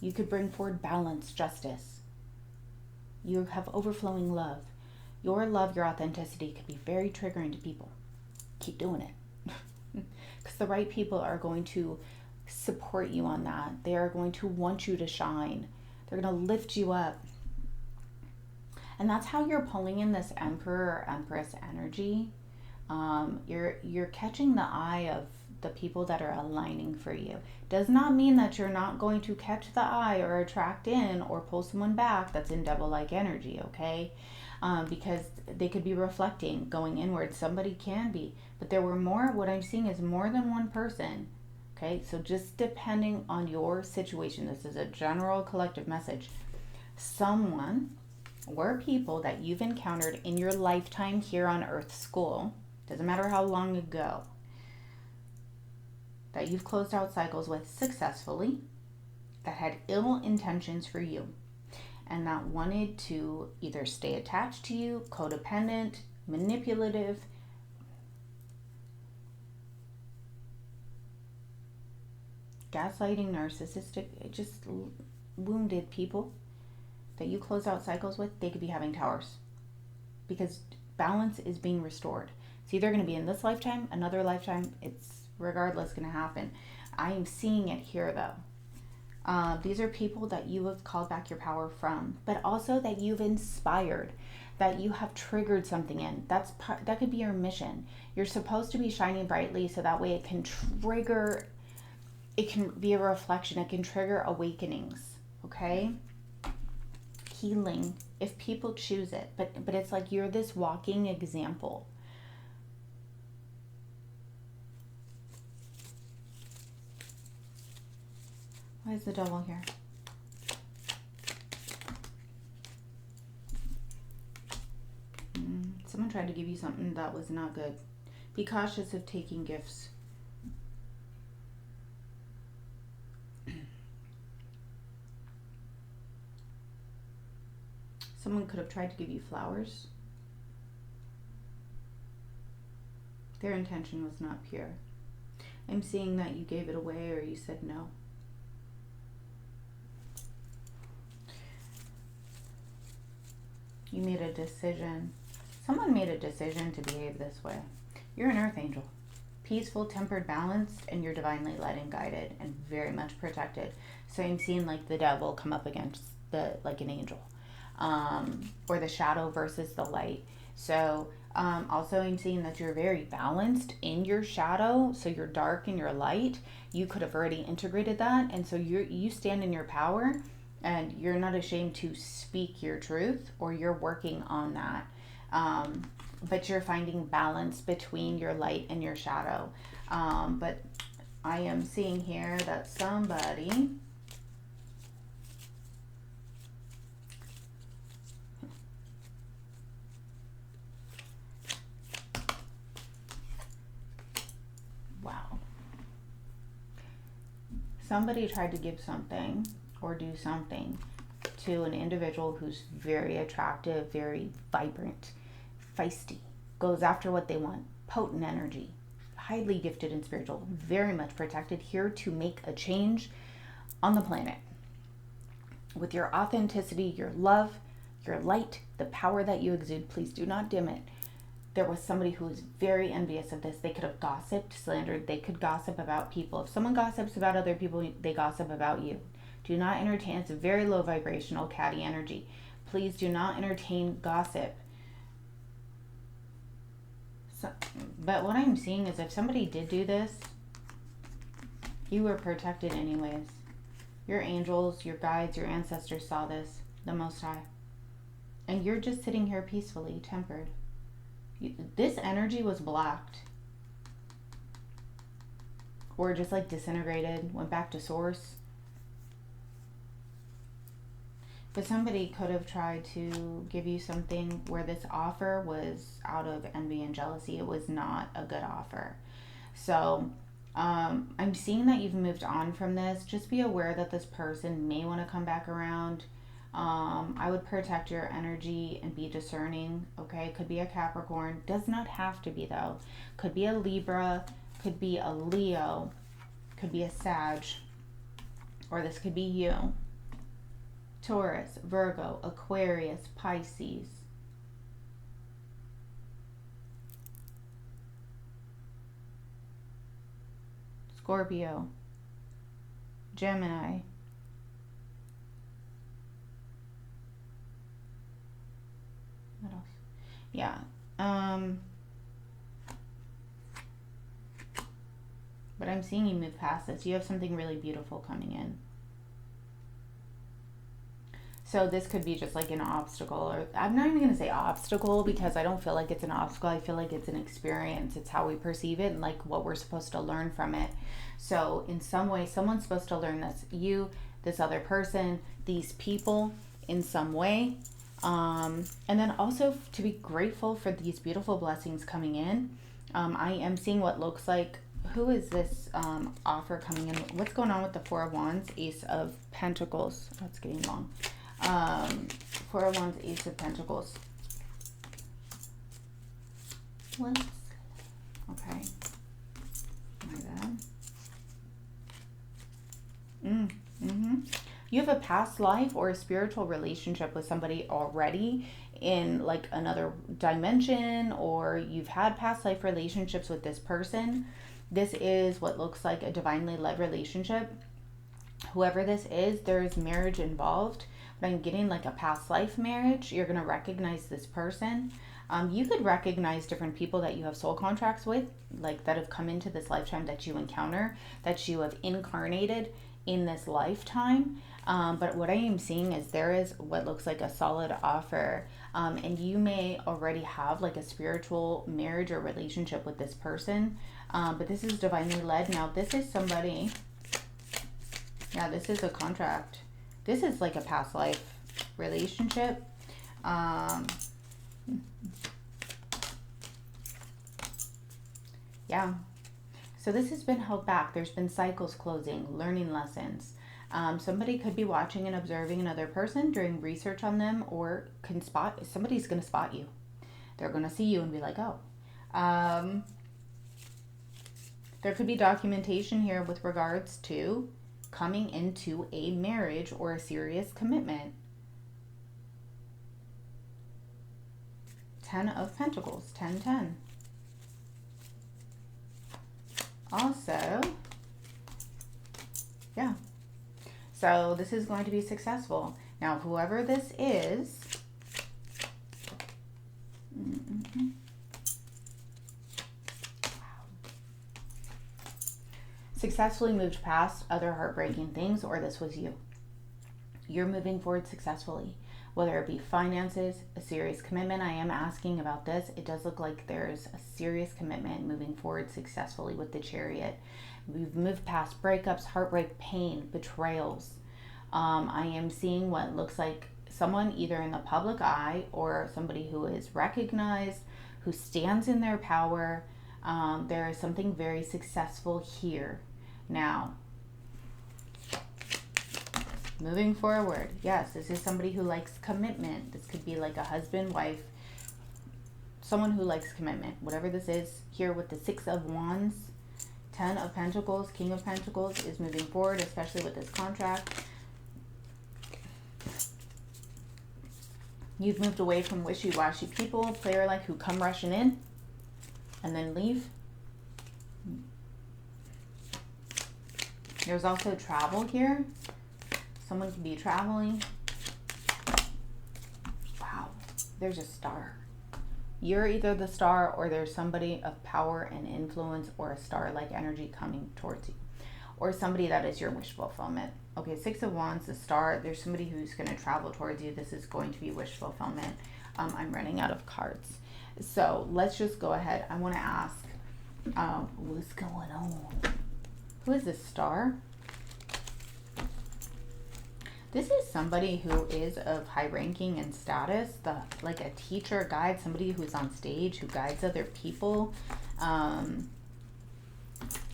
You could bring forward balance, justice. You have overflowing love. Your love, your authenticity could be very triggering to people. Keep doing it. Because the right people are going to support you on that. They are going to want you to shine. They're going to lift you up. And that's how you're pulling in this Emperor or Empress energy. You're catching the eye of the people that are aligning for you. Does not mean that you're not going to catch the eye or attract in or pull someone back that's in devil-like energy, okay? Because they could be reflecting, going inward. Somebody can be. But there were more, what I'm seeing is more than one person, okay? So just depending on your situation, this is a general collective message. Someone or people that you've encountered in your lifetime here on Earth School, doesn't matter how long ago, that you've closed out cycles with successfully, that had ill intentions for you, and that wanted to either stay attached to you, codependent, manipulative, gaslighting, narcissistic, just wounded people that you close out cycles with. They could be having towers because balance is being restored. It's either going to be in this lifetime, another lifetime, it's regardless going to happen. I am seeing it here though. These are people that you have called back your power from, but also that you've inspired, that you have triggered something in. That could be your mission. You're supposed to be shining brightly so that way it can trigger, it can be a reflection, it can trigger awakenings, okay? Healing, if people choose it. But it's like you're this walking example. Why is the devil here? Someone tried to give you something that was not good. Be cautious of taking gifts. Someone could have tried to give you flowers. Their intention was not pure. I'm seeing that you gave it away or you said no. You made a decision. Someone made a decision to behave this way. You're an earth angel. Peaceful, tempered, balanced, and you're divinely led and guided and very much protected. So I'm seeing like the devil come up against like an angel. Or the shadow versus the light. So also I'm seeing that you're very balanced in your shadow. So you're dark and you're light. You could have already integrated that. And so you stand in your power and you're not ashamed to speak your truth, or you're working on that. But you're finding balance between your light and your shadow. But I am seeing here that somebody somebody tried to give something or do something to an individual who's very attractive, very vibrant, feisty, goes after what they want, potent energy, highly gifted and spiritual, very much protected, here to make a change on the planet. With your authenticity, your love, your light, the power that you exude, please do not dim it. There was somebody who was very envious of this. They could have gossiped, slandered. They could gossip about people. If someone gossips about other people, they gossip about you. Do not entertain. It's a very low vibrational catty energy. Please do not entertain gossip. But what I'm seeing is if somebody did do this, you were protected anyways. Your angels, your guides, your ancestors saw this, the Most High. And you're just sitting here peacefully, tempered. This energy was blocked. Or just like disintegrated, went back to source. But somebody could have tried to give you something where this offer was out of envy and jealousy. It was not a good offer. So I'm seeing that you've moved on from this. Just be aware that this person may want to come back around. I would protect your energy and be discerning. Okay, could be a Capricorn. Does not have to be though. Could be a Libra. Could be a Leo. Could be a Sag. Or this could be you. Taurus, Virgo, Aquarius, Pisces. Scorpio, Gemini. What else? Yeah. But I'm seeing you move past this. You have something really beautiful coming in. So this could be just like an obstacle, or I'm not even going to say obstacle because I don't feel like it's an obstacle. I feel like it's an experience. It's how we perceive it and like what we're supposed to learn from it. So in some way, someone's supposed to learn this. You, this other person, these people in some way. And then also to be grateful for these beautiful blessings coming in. I am seeing what looks like, who is this offer coming in? What's going on with the Four of Wands, Ace of Pentacles? That's getting long. Four of Wands, Ace of Pentacles. Let's, okay. My bad. You have a past life or a spiritual relationship with somebody already in like another dimension, or you've had past life relationships with this person. This is what looks like a divinely led relationship. Whoever this is, there is marriage involved. but I'm getting like a past life marriage. You're going to recognize this person. You could recognize different people that you have soul contracts with, like that have come into this lifetime that you encounter, that you have incarnated in this lifetime. But what I am seeing is there is what looks like a solid offer. And you may already have like a spiritual marriage or relationship with this person. But this is divinely led. Now, this is somebody. Yeah, this is a contract. This is like a past life relationship. Yeah. So this has been held back. There's been cycles closing, learning lessons. Somebody could be watching and observing another person, doing research on them, or can spot, somebody's going to spot you. They're going to see you and be like, oh. There could be documentation here with regards to coming into a marriage or a serious commitment. 10 of Pentacles, 10-10. Also, yeah. So this is going to be successful. Now, whoever this is, successfully moved past other heartbreaking things, or this was you. You're moving forward successfully, whether it be finances, a serious commitment. I am asking about this. It does look like there's a serious commitment moving forward successfully with the Chariot. We've moved past breakups, heartbreak, pain, betrayals. I am seeing what looks like someone either in the public eye or somebody who is recognized, who stands in their power. There is something very successful here. Now, moving forward, yes, this is somebody who likes commitment. This could be like a husband, wife, someone who likes commitment. Whatever this is, here with the 6 of Wands, 10 of Pentacles, King of Pentacles is moving forward, especially with this contract. You've moved away from wishy-washy people, player-like, who come rushing in and then leave. There's also travel here. Someone could be traveling. Wow, there's a star. You're either the star or there's somebody of power and influence or a star-like energy coming towards you. Or somebody that is your wish fulfillment. Okay, 6 of Wands, the star. There's somebody who's going to travel towards you. This is going to be wish fulfillment. I'm running out of cards. So let's just go ahead. I want to ask, what's going on? Who is this star? This is somebody who is of high ranking and status, like a teacher, guide, somebody who's on stage, who guides other people.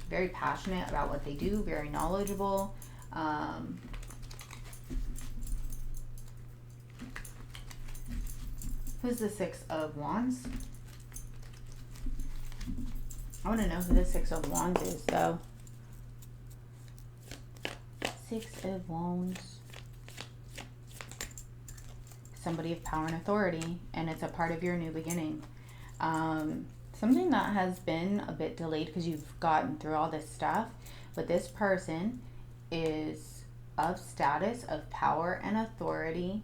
Very passionate about what they do, very knowledgeable. Who's the 6 of Wands? I want to know who the 6 of Wands is, though. 6 of Wands. Somebody of power and authority, and it's a part of your new beginning. Something that has been a bit delayed because you've gotten through all this stuff, but this person is of status, of power and authority.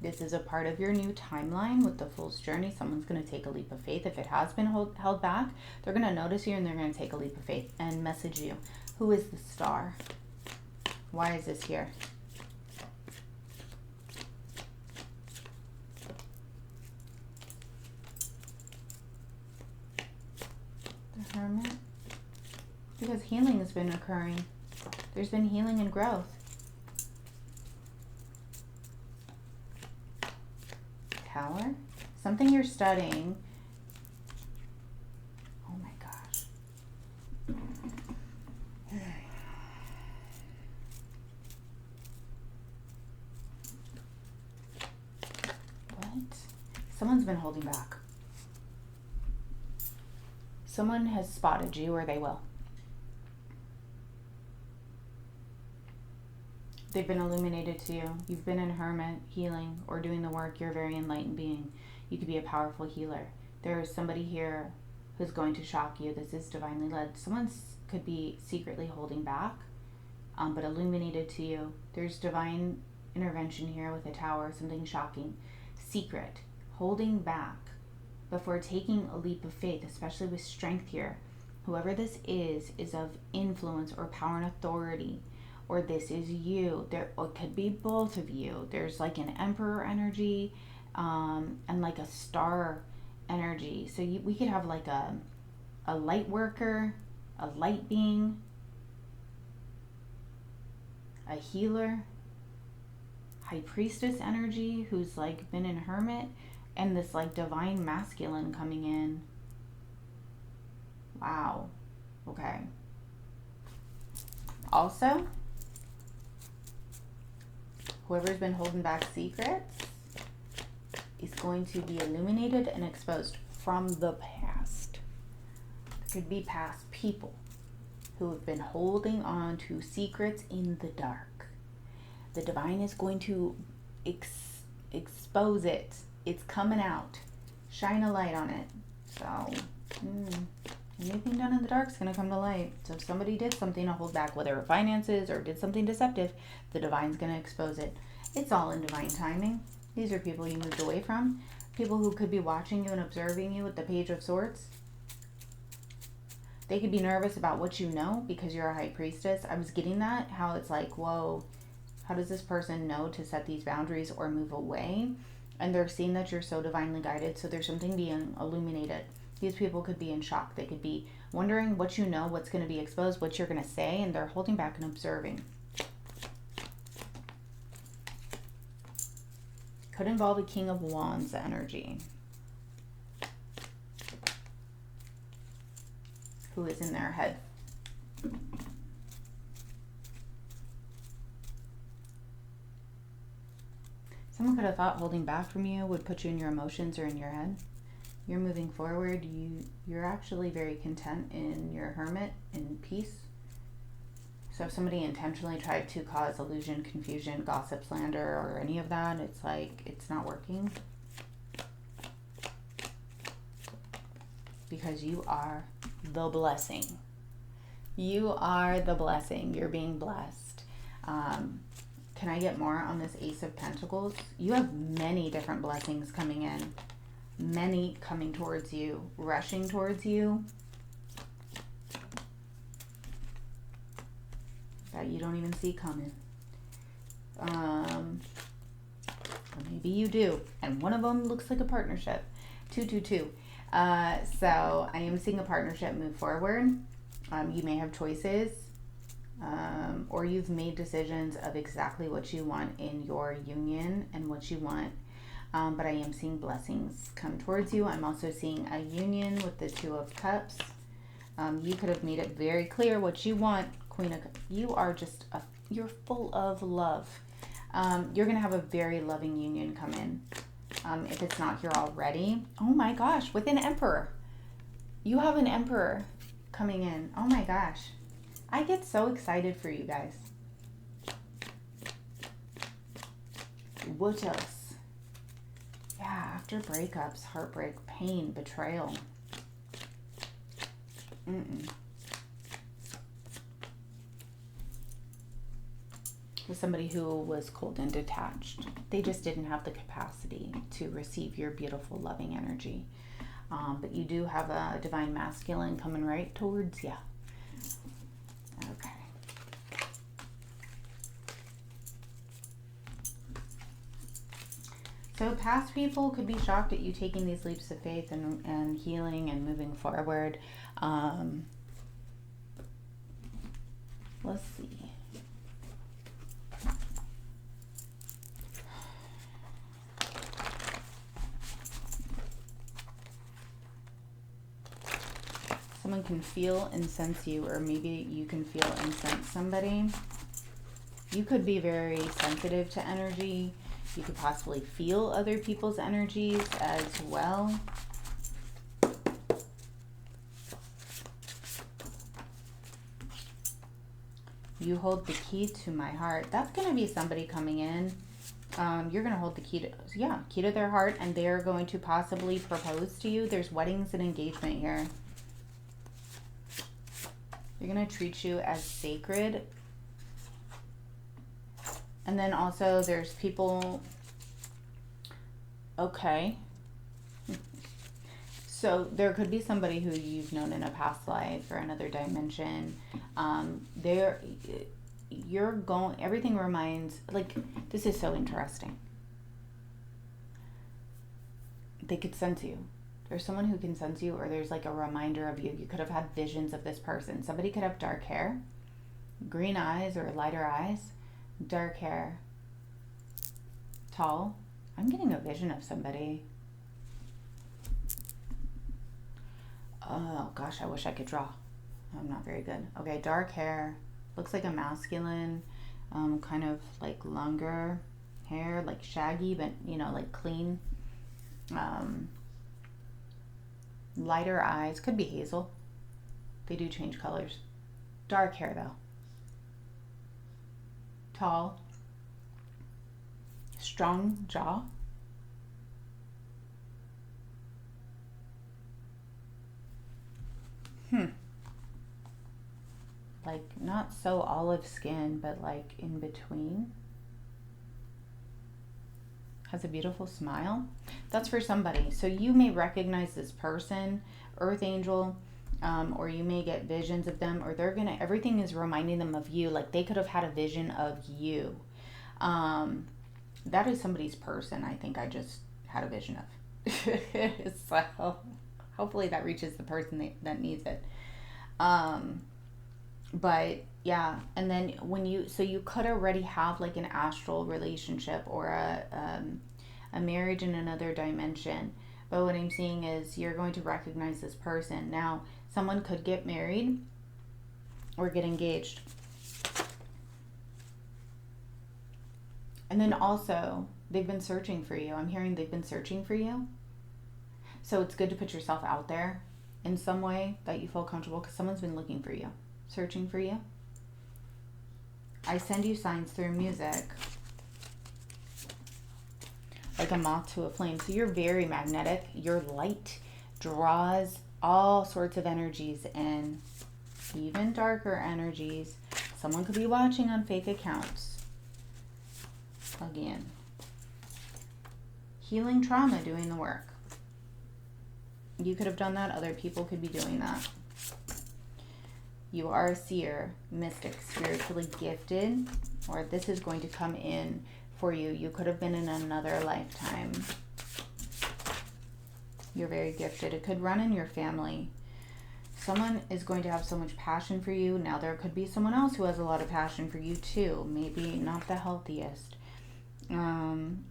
This is a part of your new timeline with the Fool's Journey. Someone's going to take a leap of faith. If it has been held back, they're going to notice you and they're going to take a leap of faith and message you. Who is the star? Why is this here? The Hermit? Because healing has been occurring. There's been healing and growth. Tower? Something you're studying. Oh my gosh. What? Someone's been holding back. Someone has spotted you, or they will. They've been illuminated to you. You've been in Hermit, healing, or doing the work. You're a very enlightened being. You could be a powerful healer. There is somebody here who's going to shock you. This is divinely led. Someone could be secretly holding back. but illuminated to you. There's divine intervention here with a tower, something shocking. Secret, holding back before taking a leap of faith, especially with strength here. Whoever this is of influence or power and authority, or this is you. There, or it could be both of you. There's like an emperor energy and like a star energy. So we could have like a light worker, a light being, a healer, high priestess energy who's like been in hermit, and this like divine masculine coming in. Wow. Okay. Also, whoever's been holding back secrets is going to be illuminated and exposed from the past. It could be past people who have been holding on to secrets in the dark. The divine is going to expose it. It's coming out. Shine a light on it. So, anything done in the dark is going to come to light. So if somebody did something to hold back, whether it finances or did something deceptive, the divine's going to expose it. It's all in divine timing. These are people you moved away from. People who could be watching you and observing you with the Page of Swords. They could be nervous about what you know because you're a high priestess. I was getting that, how it's like, whoa, how does this person know to set these boundaries or move away? And they're seeing that you're so divinely guided, so there's something being illuminated. These people could be in shock. They could be wondering what you know, what's going to be exposed, what you're going to say, and they're holding back and observing. Could involve a King of Wands energy, who is in their head. Someone could have thought holding back from you would put you in your emotions or in your head. You're moving forward. You're actually very content in your hermit, in peace. So if somebody intentionally tried to cause illusion, confusion, gossip, slander, or any of that, it's like, it's not working. Because you are the blessing. You are the blessing. You're being blessed. Can I get more on this Ace of Pentacles? You have many different blessings coming in. Many coming towards you, rushing towards you. That you don't even see coming. Or maybe you do. And one of them looks like a partnership. 222. So I am seeing a partnership move forward. You may have choices, or you've made decisions of exactly what you want in your union and what you want. But I am seeing blessings come towards you. I'm also seeing a union with the Two of Cups. You could have made it very clear what you want, Queen of Cups. You are just, you're full of love. You're going to have a very loving union come in. If it's not here already. Oh my gosh, with an Emperor. You have an Emperor coming in. Oh my gosh. I get so excited for you guys. What else? Yeah, after breakups, heartbreak, pain, betrayal. With somebody who was cold and detached. They just didn't have the capacity to receive your beautiful, loving energy. But you do have a divine masculine coming right towards you. Okay. So past people could be shocked at you taking these leaps of faith and healing and moving forward. Let's see. Someone can feel and sense you, or maybe you can feel and sense somebody. You could be very sensitive to energy. You could possibly feel other people's energies as well. You hold the key to my heart. That's going to be somebody coming in. You're going to hold the key to their heart, and they're going to possibly propose to you. There's weddings and engagement here. They're going to treat you as sacred. And then also there's people, okay. So there could be somebody who you've known in a past life or another dimension. You're going, everything reminds, like, this is so interesting. They could sense you. There's someone who can sense you, or there's like a reminder of you. You could have had visions of this person. Somebody could have dark hair, green eyes or lighter eyes, dark hair, tall. I'm getting a vision of somebody. Oh gosh, I wish I could draw. I'm not very good. Okay, dark hair. Looks like a masculine, kind of like longer hair, like shaggy, but you know, like clean. Lighter eyes. Could be hazel. They do change colors. Dark hair though. Tall. Strong jaw. Like not so olive skin, but like in between. Has a beautiful smile. That's for somebody. So you may recognize this person, earth angel, or you may get visions of them, or everything is reminding them of you. Like they could have had a vision of you. That is somebody's person. I think I just had a vision of. So hopefully that reaches the person that needs it. But yeah, and then you could already have like an astral relationship or a marriage in another dimension. But what I'm seeing is you're going to recognize this person. Now, someone could get married or get engaged. And then also, they've been searching for you. I'm hearing they've been searching for you. So it's good to put yourself out there in some way that you feel comfortable, because someone's been looking for you, searching for you. I send you signs through music. Like a moth to a flame. So you're very magnetic. Your light draws all sorts of energies in, even darker energies. Someone could be watching on fake accounts. Again, healing trauma, doing the work. You could have done that. Other people could be doing that. You are a seer, mystic, spiritually gifted, or this is going to come in for you. You could have been in another lifetime. You're very gifted. It could run in your family. Someone is going to have so much passion for you. Now there could be someone else who has a lot of passion for you too. Maybe not the healthiest.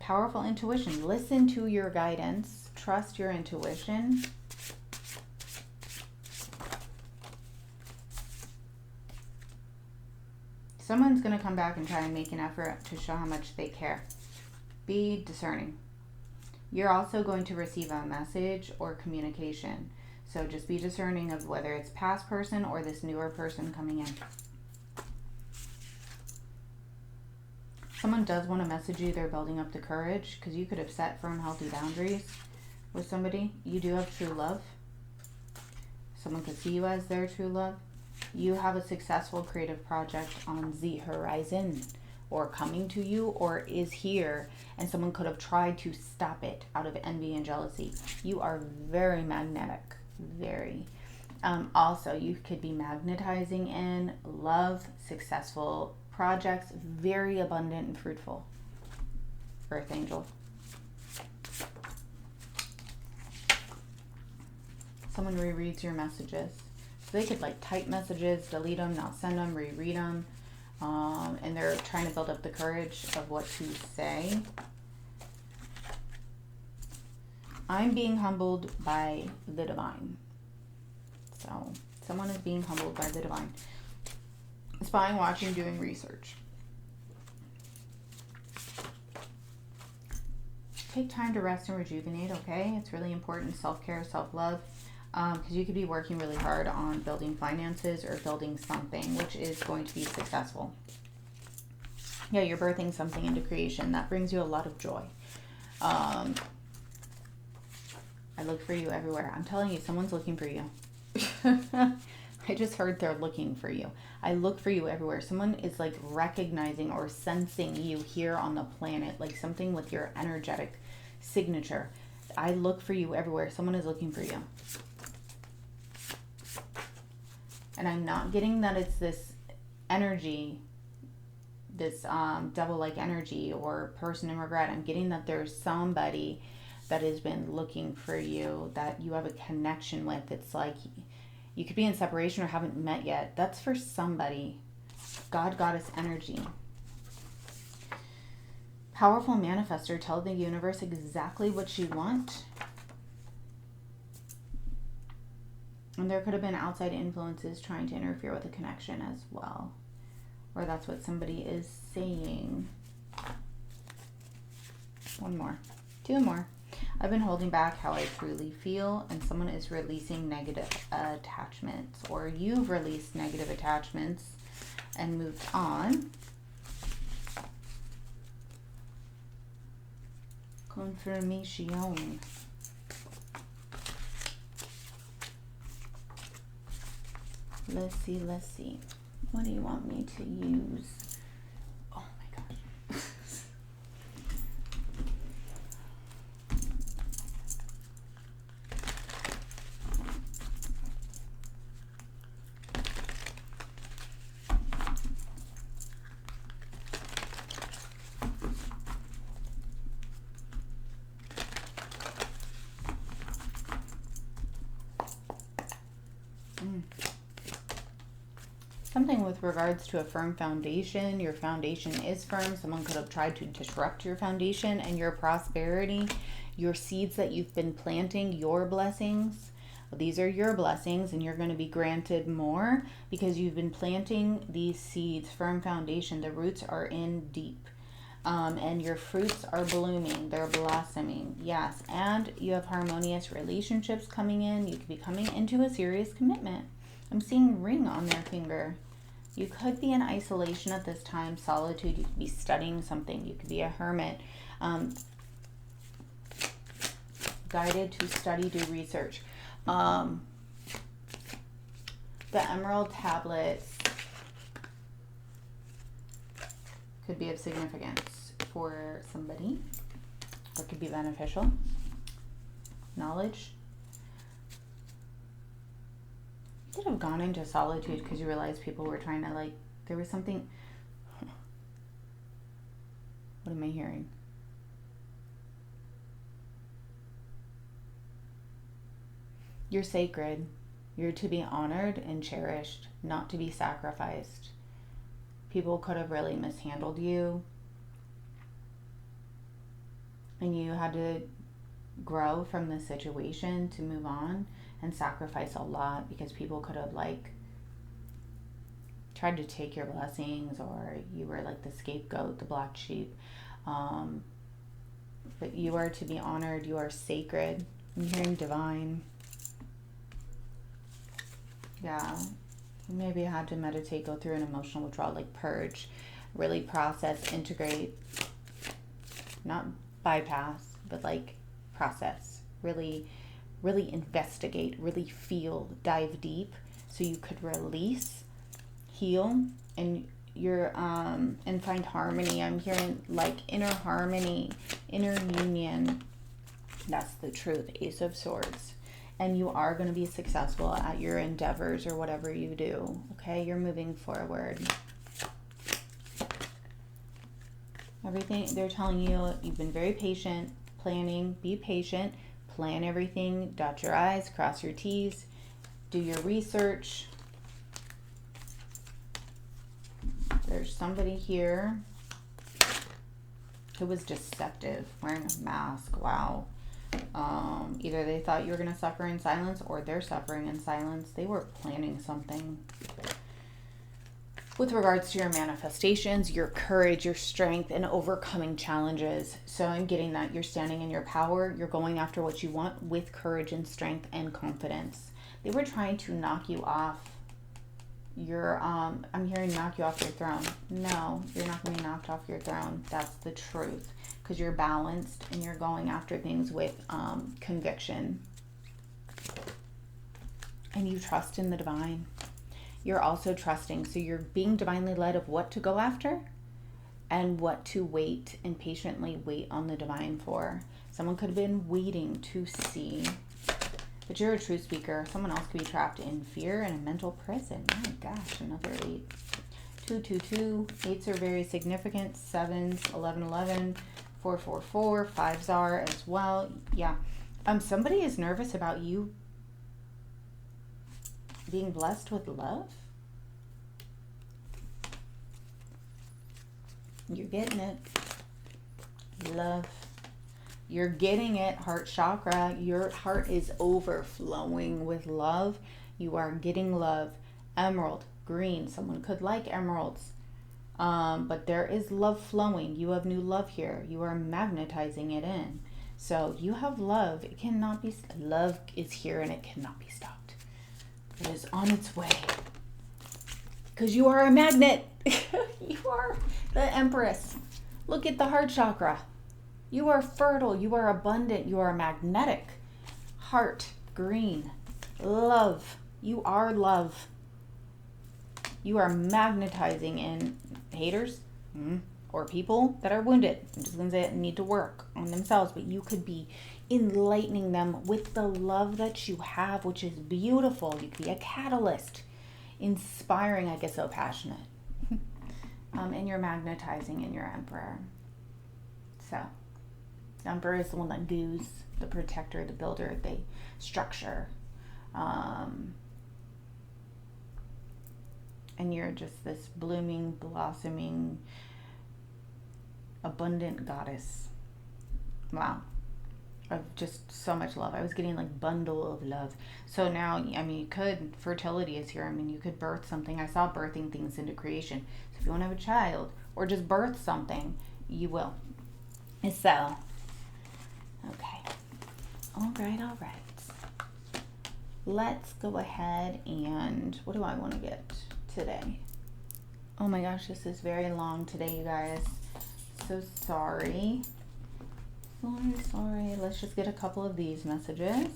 Powerful intuition. Listen to your guidance. Trust your intuition. Someone's going to come back and try and make an effort to show how much they care. Be discerning. You're also going to receive a message or communication. So just be discerning of whether it's past person or this newer person coming in. Someone does want to message you. They're building up the courage, because you could have set firm, healthy boundaries with somebody. You do have true love. Someone could see you as their true love. You have a successful creative project on the horizon, or coming to you, or is here, and someone could have tried to stop it out of envy and jealousy. You are very magnetic. Very. Also, you could be magnetizing in love, successful projects, very abundant and fruitful. Earth angel. Someone rereads your messages. So they could like type messages, delete them, not send them, reread them. And they're trying to build up the courage of what to say. I'm being humbled by the divine. So someone is being humbled by the divine. Spying, watching, doing research. Take time to rest and rejuvenate, okay? It's really important. Self-care, self-love. Because you could be working really hard on building finances or building something which is going to be successful. Yeah, you're birthing something into creation. That brings you a lot of joy. I look for you everywhere. I'm telling you, someone's looking for you. I just heard they're looking for you. I look for you everywhere. Someone is like recognizing or sensing you here on the planet, like something with your energetic signature. I look for you everywhere. Someone is looking for you. And I'm not getting that it's this energy, this devil-like energy or person in regret. I'm getting that there's somebody that has been looking for you, that you have a connection with. It's like you could be in separation or haven't met yet. That's for somebody. God, goddess energy. Powerful manifester. Tell the universe exactly what you want. And there could have been outside influences trying to interfere with a connection as well. Or that's what somebody is saying. One more. Two more. I've been holding back how I truly feel, and someone is releasing negative attachments, or you've released negative attachments and moved on. Confirmation. Let's see. What do you want me to use? Oh my gosh. Something with regards to a firm foundation. Your foundation is firm. Someone could have tried to disrupt your foundation and your prosperity, your seeds that you've been planting, your blessings. These are your blessings, and you're going to be granted more because you've been planting these seeds. Firm foundation. The roots are in deep. And your fruits are blooming. They're blossoming. Yes. And you have harmonious relationships coming in. You could be coming into a serious commitment. I'm seeing ring on their finger. You could be in isolation at this time, solitude. You could be studying something. You could be a hermit. Guided to study, do research. The emerald tablets could be of significance for somebody, or could be beneficial. Knowledge. You could have gone into solitude because you realized people were trying to, like, there was something. What am I hearing? You're sacred. You're to be honored and cherished, not to be sacrificed. People could have really mishandled you, and you had to grow from the situation to move on and sacrifice a lot because people could have, like, tried to take your blessings, or you were like the scapegoat, the black sheep. But you are to be honored. You are sacred. I'm hearing divine. Yeah. You maybe had to meditate, go through an emotional withdrawal, like purge, really process, integrate, not bypass, but like process, really investigate, really feel, dive deep, so you could release, heal, and and find harmony. I'm hearing like inner harmony, inner union. That's the truth. Ace of Swords. And you are going to be successful at your endeavors or whatever you do. Okay, you're moving forward. Everything they're telling you, you've been very patient, planning. Be patient. Plan everything, dot your I's, cross your T's, do your research. There's somebody here who was deceptive, wearing a mask. Wow. Either they thought you were going to suffer in silence, or they're suffering in silence. They were planning something. With regards to your manifestations, your courage, your strength, and overcoming challenges. So I'm getting that you're standing in your power. You're going after what you want with courage and strength and confidence. They were trying to knock you off your, I'm hearing knock you off your throne. No, you're not going to be knocked off your throne. That's the truth. Because you're balanced and you're going after things with conviction. And you trust in the divine. you're also trusting. So you're being divinely led of what to go after and what to wait and patiently wait on the divine for. Someone could have been waiting to see. But you're a true speaker. Someone else could be trapped in fear and a mental prison. Oh my gosh, another 8. 2, 2, 2. 8s are very significant. 7s, 11, 11. 4, 4, 4. 5s are as well. Yeah. Somebody is nervous about you being blessed with love. You're getting it. Love. You're getting it, heart chakra. Your heart is overflowing with love. You are getting love. Emerald, green. Someone could like emeralds. But there is love flowing. You have new love here. You are magnetizing it in. So you have love. It cannot be, love is here and it cannot be stopped. It is on its way. Because you are a magnet. You are the Empress. Look at the heart chakra. You are fertile. You are abundant. You are magnetic. Heart, green. Love. You are love. You are magnetizing in haters or people that are wounded. I'm just going to say it, need to work on themselves. But you could be enlightening them with the love that you have, which is beautiful. You could be a catalyst. Inspiring, I get so passionate. And you're magnetizing in your Emperor. So, the Emperor is the one that does, the protector, the builder, the structure. And you're just this blooming, blossoming, abundant goddess. Wow. Of just so much love. I was getting like bundle of love. So now, I mean, you could, fertility is here. I mean, you could birth something. I saw birthing things into creation. So if you want to have a child or just birth something, you will. So, okay. All right. Let's go ahead and, what do I want to get today? Oh my gosh, this is very long today, you guys. So sorry. Sorry. Let's just get a couple of these messages.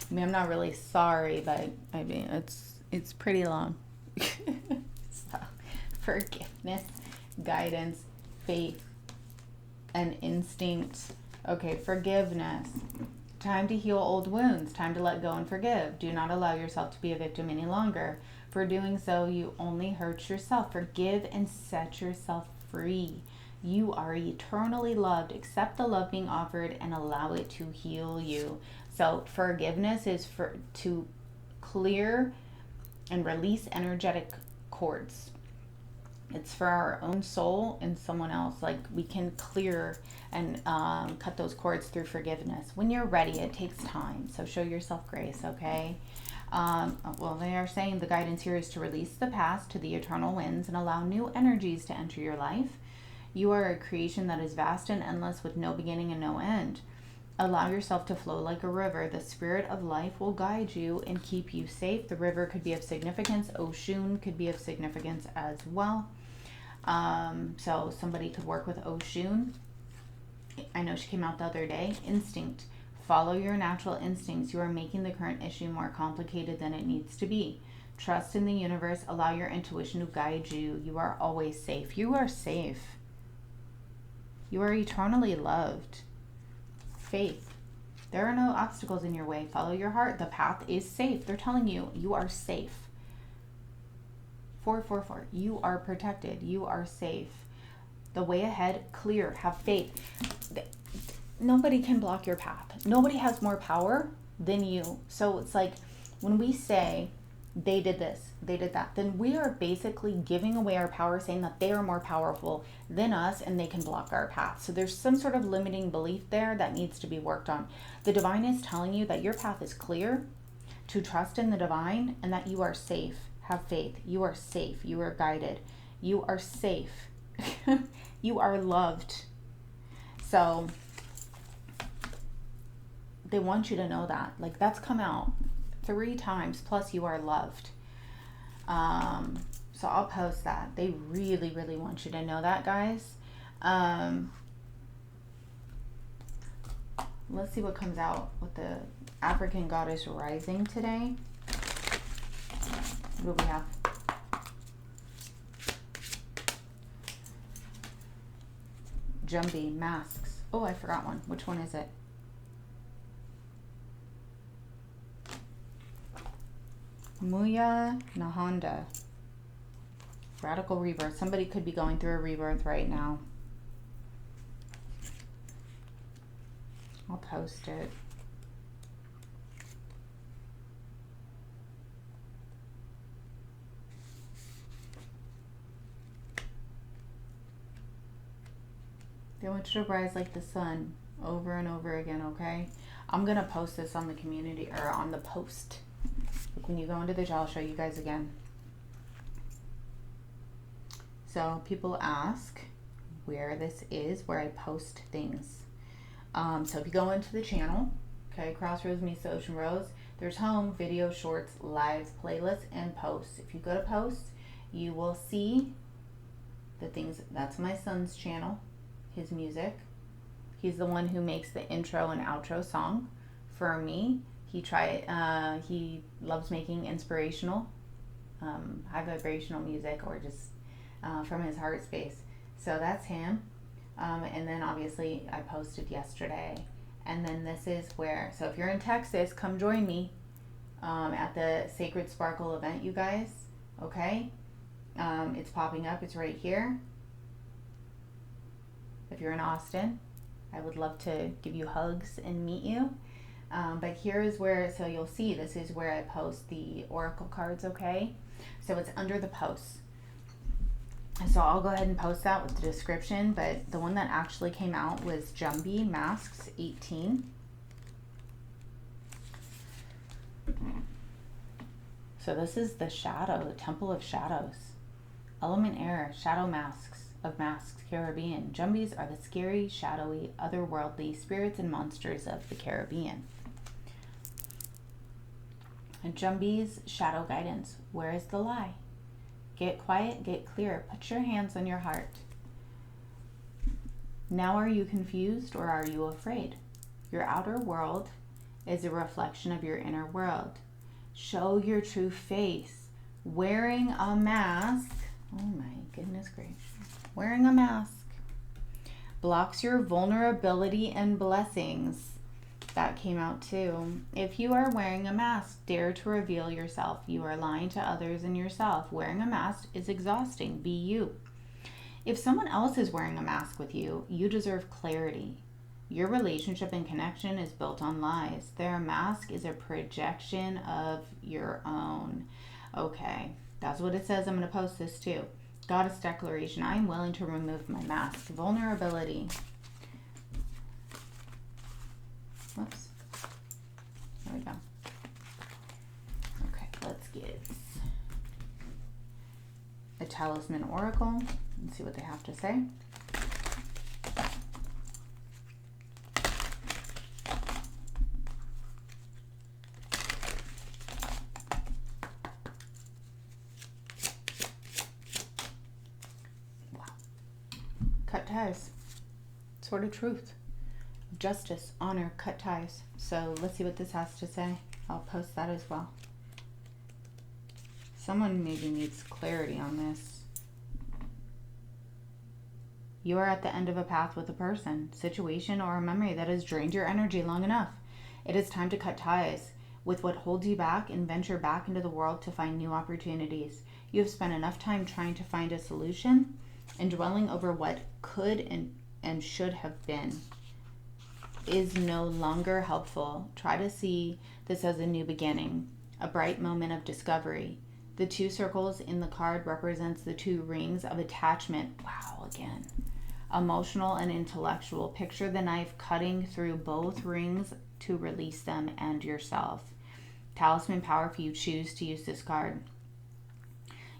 I mean, I'm not really sorry, but I mean, it's pretty long. So, forgiveness, guidance, faith, and instinct. Okay, forgiveness. Time to heal old wounds. Time to let go and forgive. Do not allow yourself to be a victim any longer. For doing so, you only hurt yourself. Forgive and set yourself free. You are eternally loved. Accept the love being offered and allow it to heal you. So forgiveness is to clear and release energetic cords. It's for our own soul and someone else. Like, we can clear and cut those cords through forgiveness. When you're ready, it takes time. So show yourself grace, okay? Well, they are saying the guidance here is to release the past to the eternal winds and allow new energies to enter your life. You are a creation that is vast and endless with no beginning and no end. Allow yourself to flow like a river. The spirit of life will guide you and keep you safe. The river could be of significance. Oshun could be of significance as well. So somebody could work with Oshun. I know she came out the other day. Instinct. Follow your natural instincts. You are making the current issue more complicated than it needs to be. Trust in the universe. Allow your intuition to guide you. You are always safe. You are safe. You are eternally loved. Faith. There are no obstacles in your way. Follow your heart. The path is safe. They're telling you, you are safe. 444. You are protected. You are safe. The way ahead, clear. Have faith. Nobody can block your path. Nobody has more power than you. So it's like when we say they did this, they did that, then we are basically giving away our power, saying that they are more powerful than us and they can block our path. So there's some sort of limiting belief there that needs to be worked on. The divine is telling you that your path is clear, to trust in the divine, and that you are safe. Have faith. You are safe. You are guided. You are safe. You are loved. So they want you to know that. Like, that's come out 3 times. Plus, you are loved. So I'll post that. They really, really want you to know that, guys. Let's see what comes out with the African goddess rising today. What do we have? Jumbie, masks. Oh, I forgot one. Which one is it? Muya Nahanda. Radical rebirth. Somebody could be going through a rebirth right now. I'll post it. They want you to rise like the sun over and over again, okay? I'm going to post this on the community, or on the post. Like when you go into the I'll show you guys again. So people ask where this is, where I post things. So if you go into the channel, okay, Crossroads meets the Ocean Rose, there's home, video, shorts, lives, playlists, and posts. If you go to posts, you will see the things. That's my son's channel, his music. He's the one who makes the intro and outro song for me. He loves making inspirational, high vibrational music, or just from his heart space. So that's him. And then obviously I posted yesterday. And then this is where, so if you're in Texas, come join me at the Sacred Sparkle event, you guys. Okay? It's popping up. It's right here. If you're in Austin, I would love to give you hugs and meet you. But here is where, so you'll see, this is where I post the oracle cards, okay? So it's under the posts. So I'll go ahead and post that with the description, but the one that actually came out was Jumbie Masks 18. So this is the shadow, the Temple of Shadows. Element Air, Shadow Masks of Masks, Caribbean. Jumbies are the scary, shadowy, otherworldly spirits and monsters of the Caribbean. And Jumbie's shadow guidance. Where is the lie? Get quiet, get clear. Put your hands on your heart. Now are you confused or are you afraid? Your outer world is a reflection of your inner world. Show your true face. Wearing a mask, oh my goodness gracious. Wearing a mask blocks your vulnerability and blessings. That came out too. If you are wearing a mask, dare to reveal yourself. You are lying to others and yourself. Wearing a mask is exhausting. Be you. If someone else is wearing a mask with you, you deserve clarity. Your relationship and connection is built on lies. Their mask is a projection of your own. Okay, that's what it says. I'm going to post this too. Goddess declaration. I am willing to remove my mask. Vulnerability. Whoops. There we go. Okay, let's get a talisman oracle and see what they have to say. Wow. Cut ties. Sword of truth. Justice, honor, cut ties. So let's see what this has to say. I'll post that as well. Someone maybe needs clarity on this. You are at the end of a path with a person, situation, or a memory that has drained your energy long enough. It is time to cut ties with what holds you back and venture back into the world to find new opportunities. You have spent enough time trying to find a solution and dwelling over what could and should have been. Is no longer helpful. Try to see this as a new beginning, a bright moment of discovery. The two circles in the card represents the two rings of attachment. Wow, again. Emotional and intellectual. Picture the knife cutting through both rings to release them and yourself. Talisman power if you choose to use this card.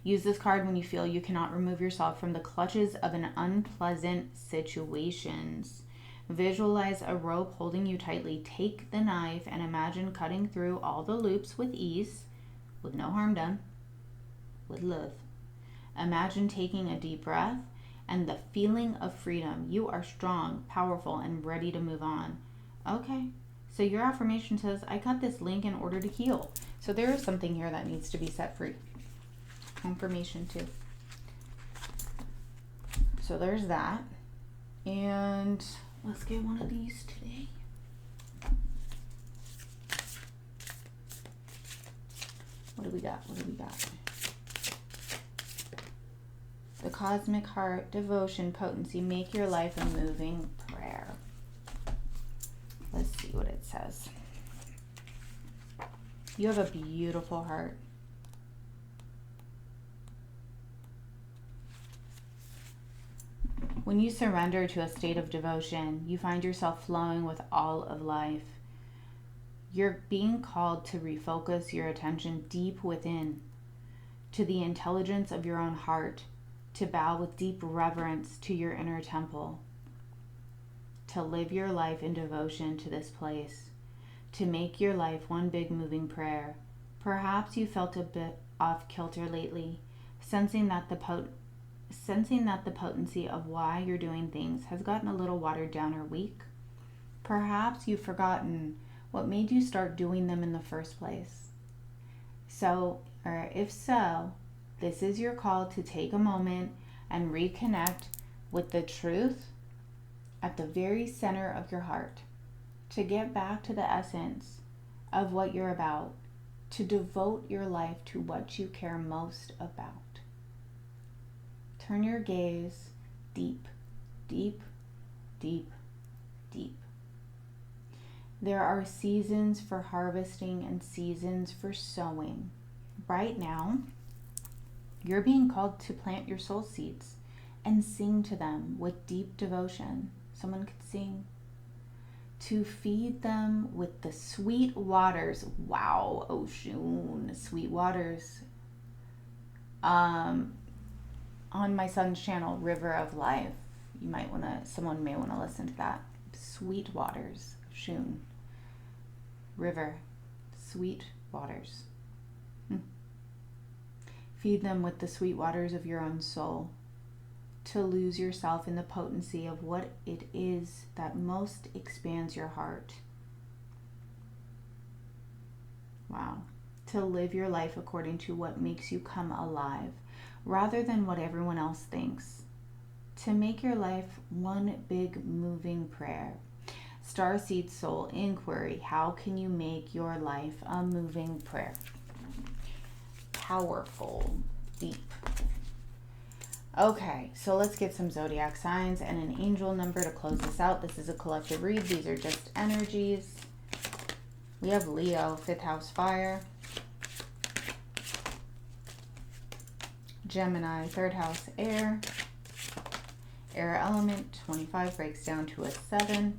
Use this card when you feel you cannot remove yourself from the clutches of an unpleasant situations. Visualize a rope holding you tightly. Take the knife and imagine cutting through all the loops with ease, with no harm done, with love. Imagine taking a deep breath and the feeling of freedom. You are strong, powerful, and ready to move on. Okay. So your affirmation says, I cut this link in order to heal. So there is something here that needs to be set free. Confirmation too. So there's that. And let's get one of these today. What do we got? What do we got? The Cosmic Heart, Devotion, Potency, Make Your Life a Moving Prayer. Let's see what it says. You have a beautiful heart. When you surrender to a state of devotion, you find yourself flowing with all of life. You're being called to refocus your attention deep within, to the intelligence of your own heart, to bow with deep reverence to your inner temple, to live your life in devotion to this place, to make your life one big moving prayer. Perhaps you felt a bit off kilter lately, sensing that the potency of why you're doing things has gotten a little watered down or weak. Perhaps you've forgotten what made you start doing them in the first place. So, or if so, this is your call to take a moment and reconnect with the truth at the very center of your heart, to get back to the essence of what you're about, to devote your life to what you care most about. Turn your gaze deep, deep, deep, deep. There are seasons for harvesting and seasons for sowing. Right now, you're being called to plant your soul seeds and sing to them with deep devotion. Someone could sing. To feed them with the sweet waters. Wow, Oshun, sweet waters. On my son's channel, River of Life, someone may want to listen to that. Sweet waters, Oshun. River, sweet waters. Feed them with the sweet waters of your own soul, to lose yourself in the potency of what it is that most expands your heart. Wow. To live your life according to what makes you come alive, rather than what everyone else thinks. To make your life one big moving prayer. Starseed Soul Inquiry. How can you make your life a moving prayer? Powerful, deep. Okay, so let's get some zodiac signs and an angel number to close this out. This is a collective read. These are just energies. We have Leo, 5th house fire. Gemini, 3rd house air. Air element, 25 breaks down to a 7.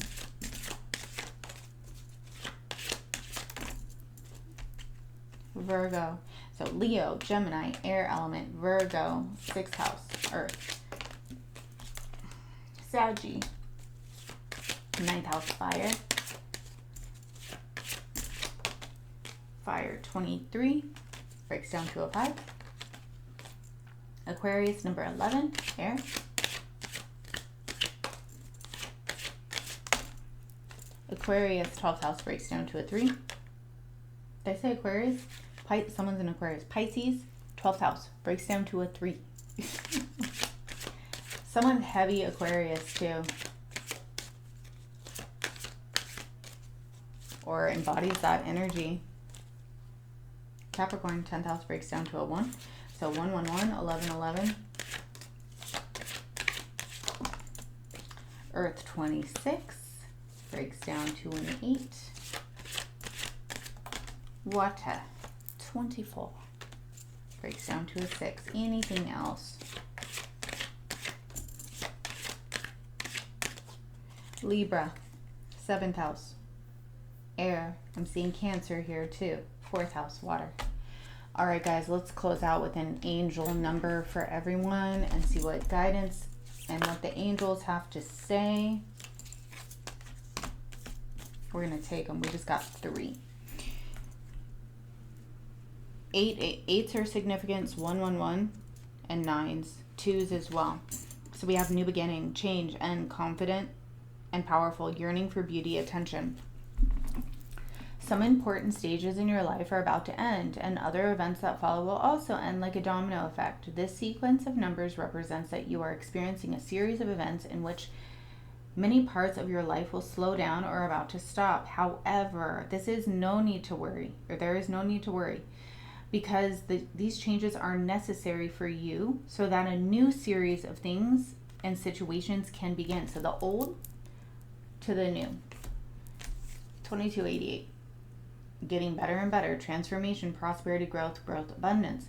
Virgo. So Leo, Gemini, air element, Virgo, 6th house, earth. Saggy, 9th house fire. Fire, 23, breaks down to a 5. Aquarius, number 11, air. Aquarius, 12th house, breaks down to a 3. Did I say Aquarius? Someone's in Aquarius. Pisces, 12th house, breaks down to a 3. Someone's heavy Aquarius too. Or embodies that energy. Capricorn, 10th house, breaks down to a 1. So 1, 1, 1, 11, 11. Earth, 26, breaks down to an 8. Water, 24, breaks down to a 6. Anything else? Libra, 7th house, air. I'm seeing Cancer here too. 4th house, water. All right, guys, let's close out with an angel number for everyone and see what guidance and what the angels have to say. We're going to take them. We just got 3. 8s are significance, 1, 1, 1, and 9s, 2s as well. So we have new beginning, change, and confident. and powerful, yearning for beauty, attention. Some important stages in your life are about to end, and other events that follow will also end like a domino effect. This sequence of numbers represents that you are experiencing a series of events in which many parts of your life will slow down or are about to stop. However, there is no need to worry, because these changes are necessary for you so that a new series of things and situations can begin. So the old to the new. 2288. Getting better and better. Transformation, prosperity, growth, abundance.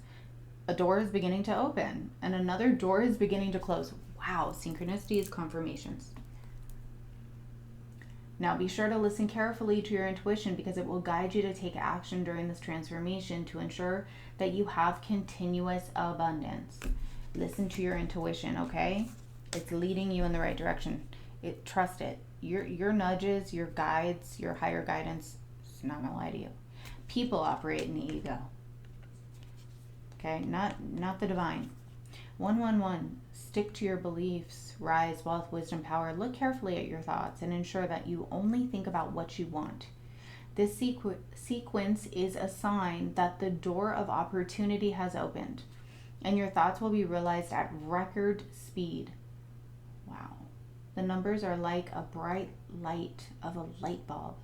A door is beginning to open and another door is beginning to close. Wow, synchronicity is confirmations. Now be sure to listen carefully to your intuition because it will guide you to take action during this transformation to ensure that you have continuous abundance. Listen to your intuition, okay? It's leading you in the right direction. Trust it. Your nudges, your guides, your higher guidance, it's not gonna lie to you. People operate in the ego. Okay, not the divine. 111. Stick to your beliefs. Rise, wealth, wisdom, power. Look carefully at your thoughts and ensure that you only think about what you want. This sequence is a sign that the door of opportunity has opened and your thoughts will be realized at record speed. Wow. The numbers are like a bright light of a light bulb.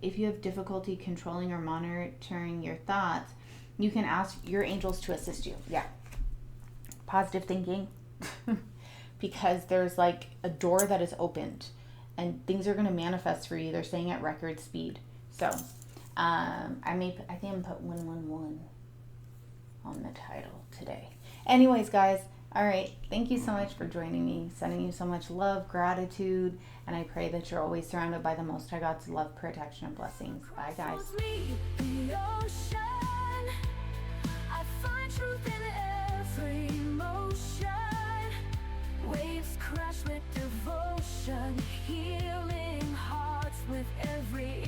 If you have difficulty controlling or monitoring your thoughts, you can ask your angels to assist you. Yeah. Positive thinking. Because there's like a door that is opened and things are going to manifest for you. They're saying at record speed. So I think I'm going to put 111 on the title today. Anyways, guys, all right, thank you so much for joining me. Sending you so much love, gratitude, and I pray that you're always surrounded by the Most High God's love, protection, and blessings. Bye, guys. Waves crash with devotion, healing hearts with every